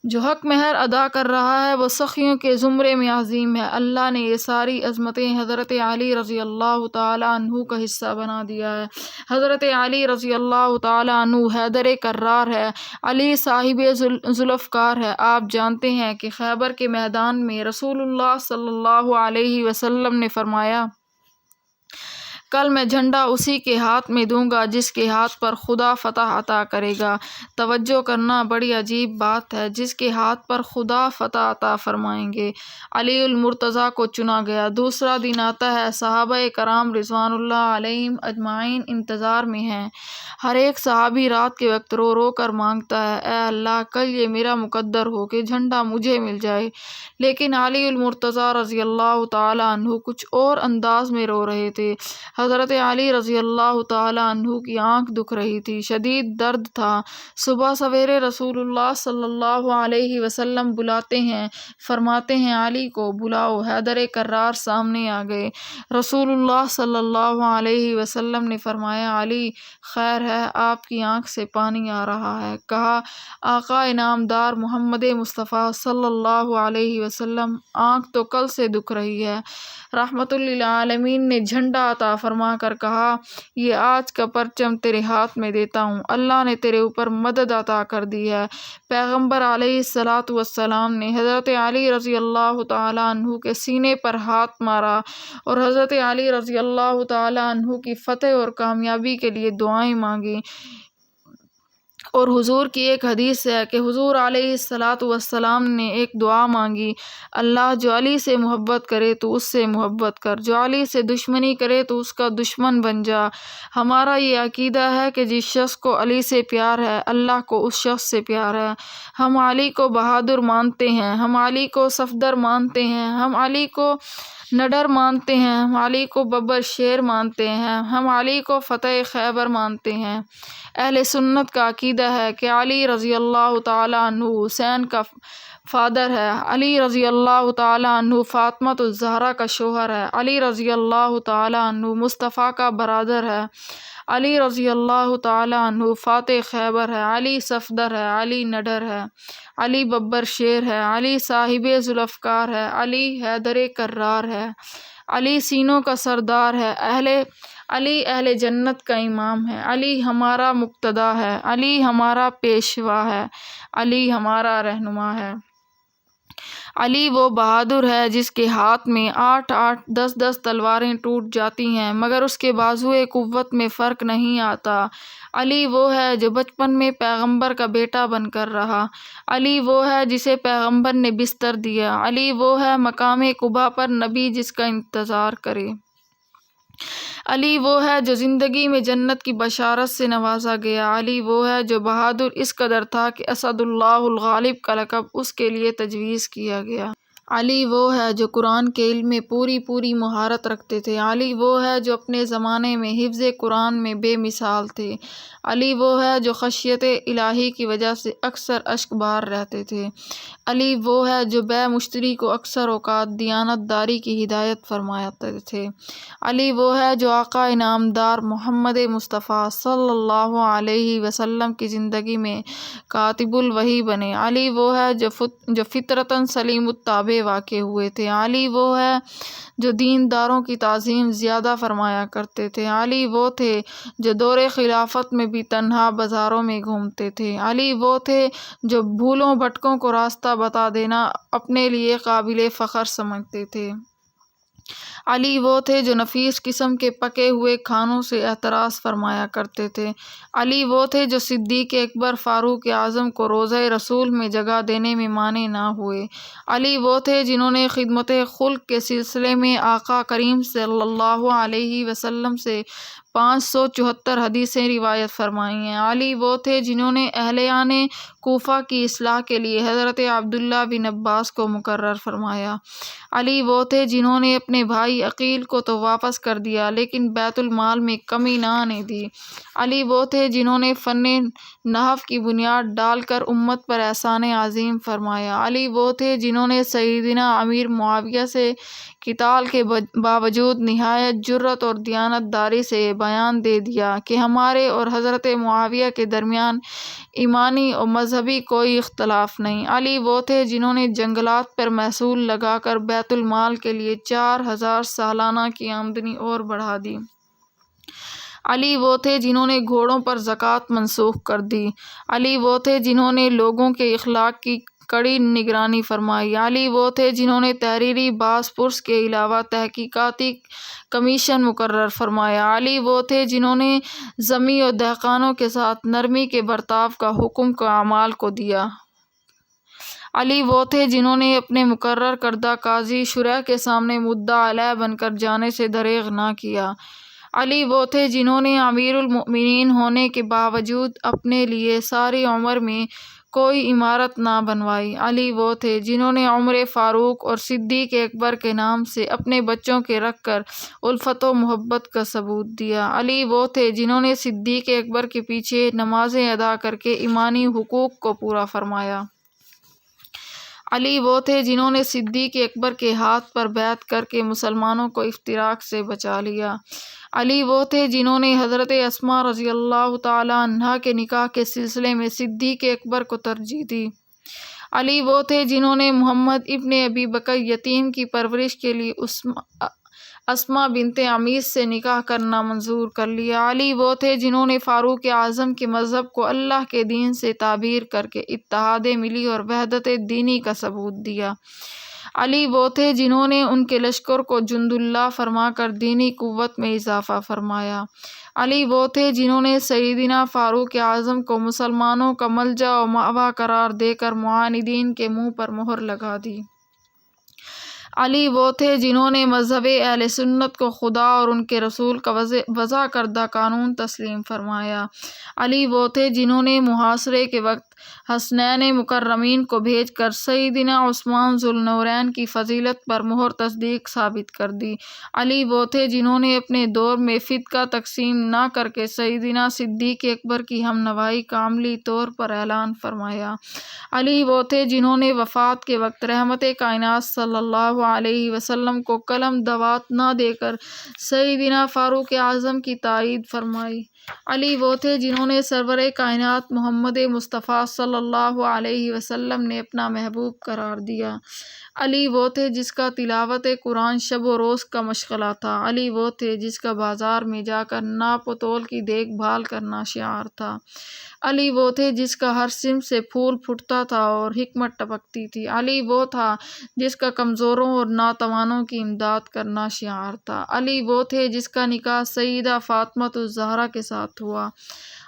S1: جو حق مہر ادا کر رہا ہے وہ سخیوں کے زمرے میں عظیم ہے۔ اللہ نے یہ ساری عظمتیں حضرت علی رضی اللہ تعالیٰ عنہ کا حصہ بنا دیا ہے۔ حضرت علی رضی اللہ تعالیٰ عنہ حیدر کرار ہے، علی صاحب ذوالفقار ہے۔ آپ جانتے ہیں کہ خیبر کے میدان میں رسول اللہ صلی اللہ علیہ وسلم نے فرمایا، کل میں جھنڈا اسی کے ہاتھ میں دوں گا جس کے ہاتھ پر خدا فتح عطا کرے گا۔ توجہ کرنا، بڑی عجیب بات ہے، جس کے ہاتھ پر خدا فتح عطا فرمائیں گے۔ علی المرتضیٰ کو چنا گیا۔ دوسرا دن آتا ہے، صحابہ کرام رضوان اللہ علیہم اجمعین انتظار میں ہیں۔ ہر ایک صحابی رات کے وقت رو رو کر مانگتا ہے، اے اللہ کل یہ میرا مقدر ہو کہ جھنڈا مجھے مل جائے۔ لیکن علی المرتضیٰ رضی اللہ تعالیٰ عنہ کچھ اور انداز میں رو رہے تھے۔ حضرت علی رضی اللہ تعالیٰ عنہ کی آنکھ دکھ رہی تھی، شدید درد تھا۔ صبح سویرے رسول اللہ صلی اللہ علیہ وسلم بلاتے ہیں، فرماتے ہیں علی کو بلاؤ۔ حیدر کرار سامنے آ گئے۔ رسول اللہ صلی اللہ علیہ وسلم نے فرمایا، علی خیر ہے، آپ کی آنکھ سے پانی آ رہا ہے۔ کہا، آقا انعامدار محمد مصطفیٰ صلی اللہ علیہ وسلم، آنکھ تو کل سے دکھ رہی ہے۔ رحمت للعالمین نے جھنڈا عطا فرما کر کہا، یہ آج کا پرچم تیرے ہاتھ میں دیتا ہوں، اللہ نے تیرے اوپر مدد عطا کر دی ہے۔ پیغمبر علیہ الصلاۃ والسلام نے حضرت علی رضی اللہ تعالیٰ عنہ کے سینے پر ہاتھ مارا اور حضرت علی رضی اللہ تعالیٰ عنہ کی فتح اور کامیابی کے لیے دعائیں مانگی۔ اور حضور کی ایک حدیث ہے کہ حضور علیہ الصلاۃ والسلام نے ایک دعا مانگی، اللہ جو علی سے محبت کرے تو اس سے محبت کر، جو علی سے دشمنی کرے تو اس کا دشمن بن جا۔ ہمارا یہ عقیدہ ہے کہ جس شخص کو علی سے پیار ہے، اللہ کو اس شخص سے پیار ہے۔ ہم علی کو بہادر مانتے ہیں، ہم علی کو صفدر مانتے ہیں، ہم علی کو نڈر مانتے ہیں، ہم علی کو ببر شیر مانتے ہیں، ہم علی کو فتح خیبر مانتے ہیں۔ اہل سنت کا عقیدہ ہے کہ علی رضی اللہ تعالیٰ عنہ حسین کا فادر ہے، علی رضی اللہ تعالیٰ عنہ فاطمۃ الزہرا کا شوہر ہے، علی رضی اللہ تعالیٰ عنہ مصطفیٰ کا برادر ہے، علی رضی اللہ تعالیٰ عنہ فاتح خیبر ہے، علی صفدر ہے، علی نڈر ہے، علی ببر شیر ہے، علی صاحب ذوالفقار ہے، علی حیدر کرار ہے، علی سینوں کا سردار ہے، علی اہل جنت کا امام ہے، علی ہمارا مقتدا ہے، علی ہمارا پیشوا ہے، علی ہمارا رہنما ہے۔ علی وہ بہادر ہے جس کے ہاتھ میں 8 10 تلواریں ٹوٹ جاتی ہیں مگر اس کے بازوئے قوت میں فرق نہیں آتا۔ علی وہ ہے جو بچپن میں پیغمبر کا بیٹا بن کر رہا۔ علی وہ ہے جسے پیغمبر نے بستر دیا۔ علی وہ ہے مقام قبا پر نبی جس کا انتظار کرے۔ علی وہ ہے جو زندگی میں جنت کی بشارت سے نوازا گیا۔ علی وہ ہے جو بہادر اس قدر تھا کہ اسد اللہ الغالب کا لقب اس کے لیے تجویز کیا گیا۔ علی وہ ہے جو قرآن کے علم میں پوری مہارت رکھتے تھے۔ علی وہ ہے جو اپنے زمانے میں حفظ قرآن میں بے مثال تھے۔ علی وہ ہے جو خشیت الہی کی وجہ سے اکثر اشک بار رہتے تھے۔ علی وہ ہے جو بے مشتری کو اکثر اوقات دیانت داری کی ہدایت فرماتے تھے۔ علی وہ ہے جو آقا انعامدار محمد مصطفیٰ صلی اللہ علیہ وسلم کی زندگی میں کاتب الوحی بنے۔ علی وہ ہے جو فطرتاً سلیم الطبع واقع ہوئے تھے۔ علی وہ ہے جو دینداروں کی تعظیم زیادہ فرمایا کرتے تھے۔ علی وہ تھے جو دور خلافت میں بھی تنہا بازاروں میں گھومتے تھے۔ علی وہ تھے جو بھولوں بھٹکوں کو راستہ بتا دینا اپنے لیے قابل فخر سمجھتے تھے۔ علی وہ تھے جو نفیس قسم کے پکے ہوئے کھانوں سے احتراز فرمایا کرتے تھے۔ علی وہ تھے جو صدیق اکبر فاروق اعظم کو روضہ رسول میں جگہ دینے میں مانع نہ ہوئے۔ علی وہ تھے جنہوں نے خدمت خلق کے سلسلے میں آقا کریم صلی اللہ علیہ وسلم سے 574 حدیثیں روایت فرمائی ہیں۔ علی وہ تھے جنہوں نے اہلیان کوفہ کی اصلاح کے لیے حضرت عبداللہ بن عباس کو مقرر فرمایا۔ علی وہ تھے جنہوں نے اپنے بھائی عقیل کو تو واپس کر دیا لیکن بیت المال میں کمی نہ آنے دی۔ علی وہ تھے جنہوں نے فن نحو کی بنیاد ڈال کر امت پر احسان عظیم فرمایا۔ علی وہ تھے جنہوں نے سیدنا امیر معاویہ سے قتال کے باوجود نہایت جرأت اور دیانت داری سے یہ بیان دے دیا کہ ہمارے اور حضرت معاویہ کے درمیان ایمانی اور مذہبی کوئی اختلاف نہیں۔ علی وہ تھے جنہوں نے جنگلات پر محصول لگا کر بیت المال کے لیے 4000 سالانہ کی آمدنی اور بڑھا دی۔ علی وہ تھے جنہوں نے گھوڑوں پر زکوٰۃ منسوخ کر دی۔ علی وہ تھے جنہوں نے لوگوں کے اخلاق کی کڑی نگرانی فرمائی۔ علی وہ تھے جنہوں نے تحریری باز پرس کے علاوہ تحقیقاتی کمیشن مقرر فرمایا۔ علی وہ تھے جنہوں نے زمی اور دہقانوں کے ساتھ نرمی کے برتاؤ کا حکم اعمال کو دیا۔ علی وہ تھے جنہوں نے اپنے مقرر کردہ قاضی شرح کے سامنے مدعا علیہ بن کر جانے سے دریغ نہ کیا۔ علی وہ تھے جنہوں نے امیر المؤمنین ہونے کے باوجود اپنے لیے ساری عمر میں کوئی عمارت نہ بنوائی۔ علی وہ تھے جنہوں نے عمر فاروق اور صدیق اکبر کے نام سے اپنے بچوں کے رکھ کر الفت و محبت کا ثبوت دیا۔ علی وہ تھے جنہوں نے صدیق اکبر کے پیچھے نمازیں ادا کر کے ایمانی حقوق کو پورا فرمایا۔ علی وہ تھے جنہوں نے صدیق اکبر کے ہاتھ پر بیعت کر کے مسلمانوں کو افتراق سے بچا لیا۔ علی وہ تھے جنہوں نے حضرت اسماء رضی اللہ تعالیٰ عنہا کے نکاح کے سلسلے میں صدیق اکبر کو ترجیح دی۔ علی وہ تھے جنہوں نے محمد ابن ابی بکر یتیم کی پرورش کے لیے اسماء بنت عمیس سے نکاح کرنا منظور کر لیا۔ علی وہ تھے جنہوں نے فاروق اعظم کے مذہب کو اللہ کے دین سے تعبیر کر کے اتحاد ملی اور وحدت دینی کا ثبوت دیا۔ علی وہ تھے جنہوں نے ان کے لشکر کو جند اللہ فرما کر دینی قوت میں اضافہ فرمایا۔ علی وہ تھے جنہوں نے سیدنا فاروق اعظم کو مسلمانوں کا ملجا و مأویٰ قرار دے کر معاندین کے منہ پر مہر لگا دی۔ علی وہ تھے جنہوں نے مذہب اہل سنت کو خدا اور ان کے رسول کا وضع کردہ قانون تسلیم فرمایا۔ علی وہ تھے جنہوں نے محاصرے کے وقت حسنین مکرمین کو بھیج کر سیدنا عثمان ذو النورین کی فضیلت پر مہر تصدیق ثابت کر دی۔ علی وہ تھے جنہوں نے اپنے دور میں فدیہ تقسیم نہ کر کے سیدنا صدیق اکبر کی ہم نوائی کا عملی طور پر اعلان فرمایا۔ علی وہ تھے جنہوں نے وفات کے وقت رحمت کائنات صلی اللہ علیہ وسلم کو قلم دوات نہ دے کر سیدنا فاروق اعظم کی تائید فرمائی۔ علی وہ تھے جنہوں نے سرور کائنات محمد مصطفیٰ صلی اللہ علیہ وسلم نے اپنا محبوب قرار دیا۔ علی وہ تھے جس کا تلاوت قرآن شب و روز کا مشغلہ تھا۔ علی وہ تھے جس کا بازار میں جا کر ناپ و تول کی دیکھ بھال کرنا شعار تھا۔ علی وہ تھے جس کا ہر سمت سے پھول پھوٹتا تھا اور حکمت ٹپکتی تھی۔ علی وہ تھا جس کا کمزوروں اور ناتوانوں کی امداد کرنا شعار تھا۔ علی وہ تھے جس کا نکاح سیدہ فاطمۃ الزہرا کے ساتھ ہوا۔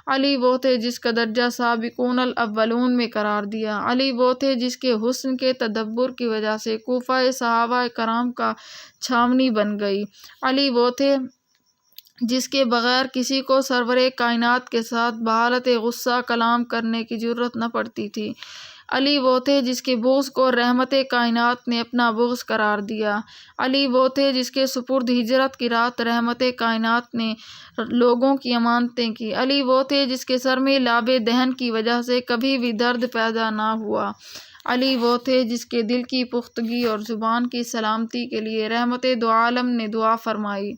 S1: علی وہ تھے جس کا درجہ سابقون الاولون میں قرار دیا۔ علی وہ تھے جس کے حسن کے تدبر کی وجہ سے کوفہ صحابہ کرام کا چھاونی بن گئی۔ علی وہ تھے جس کے بغیر کسی کو سرور کائنات کے ساتھ بحالت غصہ کلام کرنے کی جرت نہ پڑتی تھی۔ علی وہ تھے جس کے بغض کو رحمت کائنات نے اپنا بغض قرار دیا۔ علی وہ تھے جس کے سپرد ہجرت کی رات رحمت کائنات نے لوگوں کی امانتیں کی۔ علی وہ تھے جس کے سر میں لاب دہن کی وجہ سے کبھی بھی درد پیدا نہ ہوا۔ علی وہ تھے جس کے دل کی پختگی اور زبان کی سلامتی کے لیے رحمت دو عالم نے دعا فرمائی۔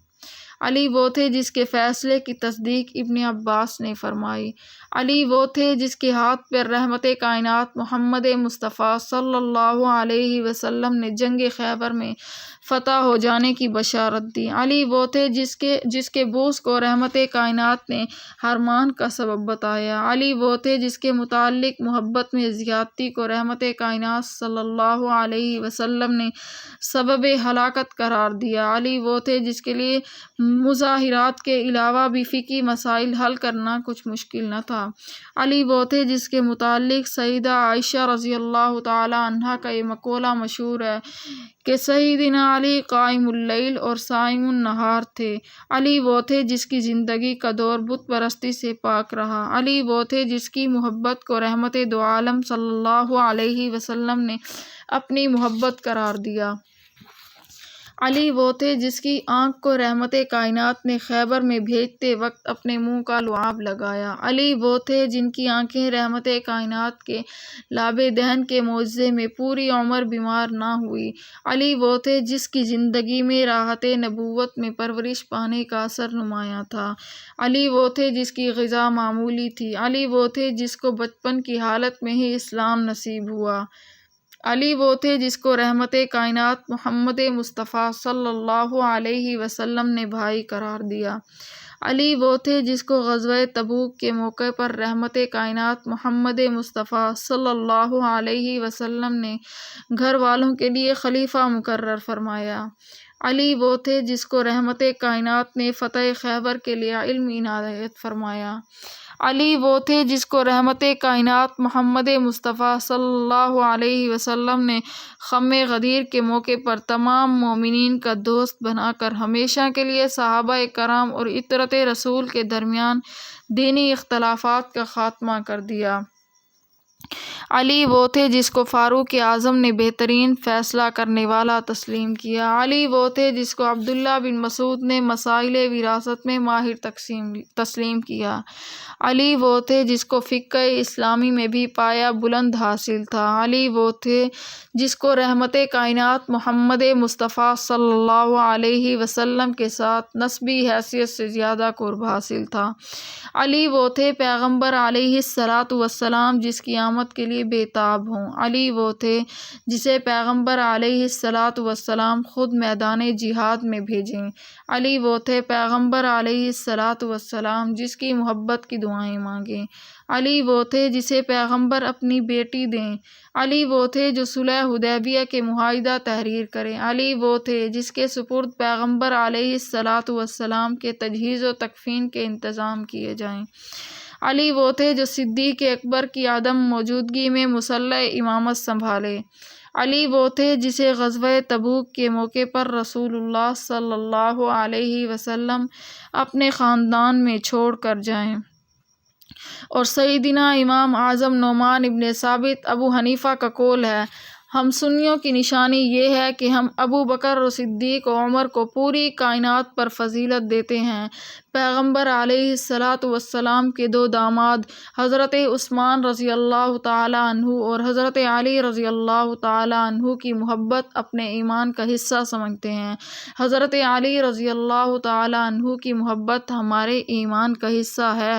S1: علی وہ تھے جس کے فیصلے کی تصدیق ابن عباس نے فرمائی۔ علی وہ تھے جس کے ہاتھ پر رحمت کائنات محمد مصطفیٰ صلی اللہ علیہ وسلم نے جنگ خیبر میں فتح ہو جانے کی بشارت دی۔ علی وہ تھے جس کے بغض کو رحمت کائنات نے حرمان کا سبب بتایا۔ علی وہ تھے جس کے متعلق محبت میں زیادتی کو رحمت کائنات صلی اللہ علیہ وسلم نے سبب ہلاکت قرار دیا۔ علی وہ تھے جس کے لیے مظاہرات کے علاوہ بھی فقہی مسائل حل کرنا کچھ مشکل نہ تھا۔ علی وہ تھے جس کے متعلق سیدہ عائشہ رضی اللہ تعالی عنہا کا یہ مقولہ مشہور ہے کہ سیدنا علی قائم اللیل اور صائم النہار تھے۔ علی وہ تھے جس کی زندگی کا دور بت پرستی سے پاک رہا۔ علی وہ تھے جس کی محبت کو رحمت دو عالم صلی اللہ علیہ وسلم نے اپنی محبت قرار دیا۔ علی وہ تھے جس کی آنکھ کو رحمت کائنات نے خیبر میں بھیجتے وقت اپنے منہ کا لعاب لگایا۔ علی وہ تھے جن کی آنکھیں رحمت کائنات کے لاب دہن کے معجزے میں پوری عمر بیمار نہ ہوئی۔ علی وہ تھے جس کی زندگی میں راحت نبوت میں پرورش پانے کا اثر نمایاں تھا۔ علی وہ تھے جس کی غذا معمولی تھی۔ علی وہ تھے جس کو بچپن کی حالت میں ہی اسلام نصیب ہوا۔ علی وہ تھے جس کو رحمت کائنات محمد مصطفیٰ صلی اللہ علیہ وسلم نے بھائی قرار دیا۔ علی وہ تھے جس کو غزوہ تبوک کے موقع پر رحمت کائنات محمد مصطفیٰ صلی اللہ علیہ وسلم نے گھر والوں کے لیے خلیفہ مقرر فرمایا۔ علی وہ تھے جس کو رحمت کائنات نے فتح خیبر کے لیے علم عنایت فرمایا۔ علی وہ تھے جس کو رحمت کائنات محمد مصطفیٰ صلی اللہ علیہ وسلم نے غم غدیر کے موقع پر تمام مومنین کا دوست بنا کر ہمیشہ کے لیے صحابہ کرام اور اطرت رسول کے درمیان دینی اختلافات کا خاتمہ کر دیا۔ علی وہ تھے جس کو فاروق اعظم نے بہترین فیصلہ کرنے والا تسلیم کیا۔ علی وہ تھے جس کو عبداللہ بن مسعود نے مسائل وراثت میں ماہر تسلیم کیا۔ علی وہ تھے جس کو فقہ اسلامی میں بھی پایہ بلند حاصل تھا۔ علی وہ تھے جس کو رحمت کائنات محمد مصطفیٰ صلی اللہ علیہ وسلم کے ساتھ نسبی حیثیت سے زیادہ قرب حاصل تھا۔ علی وہ تھے پیغمبر علیہ السلام جس کی آمد کے لیے بے تاب ہوں۔ علی وہ تھے جسے پیغمبر علیہ السلام خود میدان جہاد میں بھیجیں۔ علی وہ تھے پیغمبر علیہ السلام جس کی محبت کی دعائیں مانگیں۔ علی وہ تھے جسے پیغمبر اپنی بیٹی دیں۔ علی وہ تھے جو صلح حدیبیہ کے معاہدہ تحریر کریں۔ علی وہ تھے جس کے سپرد پیغمبر علیہ السلام کے تجہیز و تکفین کے انتظام کیے جائیں۔ علی وہ تھے جو صدیق اکبر کی عدم موجودگی میں مسلح امامت سنبھالے۔ علی وہ تھے جسے غزوہ تبوک کے موقع پر رسول اللہ صلی اللہ علیہ وسلم اپنے خاندان میں چھوڑ کر جائیں۔ اور سیدنا امام اعظم نعمان ابن ثابت ابو حنیفہ کا قول ہے، ہم سنیوں کی نشانی یہ ہے کہ ہم ابو بکر صدیق و عمر کو پوری کائنات پر فضیلت دیتے ہیں۔ پیغمبر علیہ السلام کے دو داماد حضرت عثمان رضی اللہ تعالی عنہ اور حضرت علی رضی اللہ تعالی عنہ کی محبت اپنے ایمان کا حصہ سمجھتے ہیں۔ حضرت علی رضی اللہ تعالی عنہ کی محبت ہمارے ایمان کا حصہ ہے۔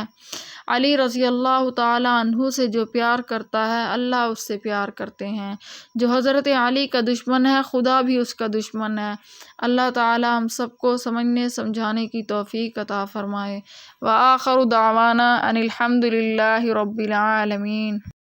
S1: علی رضی اللہ تعالی عنہ سے جو پیار کرتا ہے اللہ اس سے پیار کرتے ہیں۔ جو حضرت علی کا دشمن ہے خدا بھی اس کا دشمن ہے۔ اللہ تعالی ہم سب کو سمجھنے سمجھانے کی توفیق عطا فرمائے۔ وآخر دعوانا ان الحمد للہ رب العالمین۔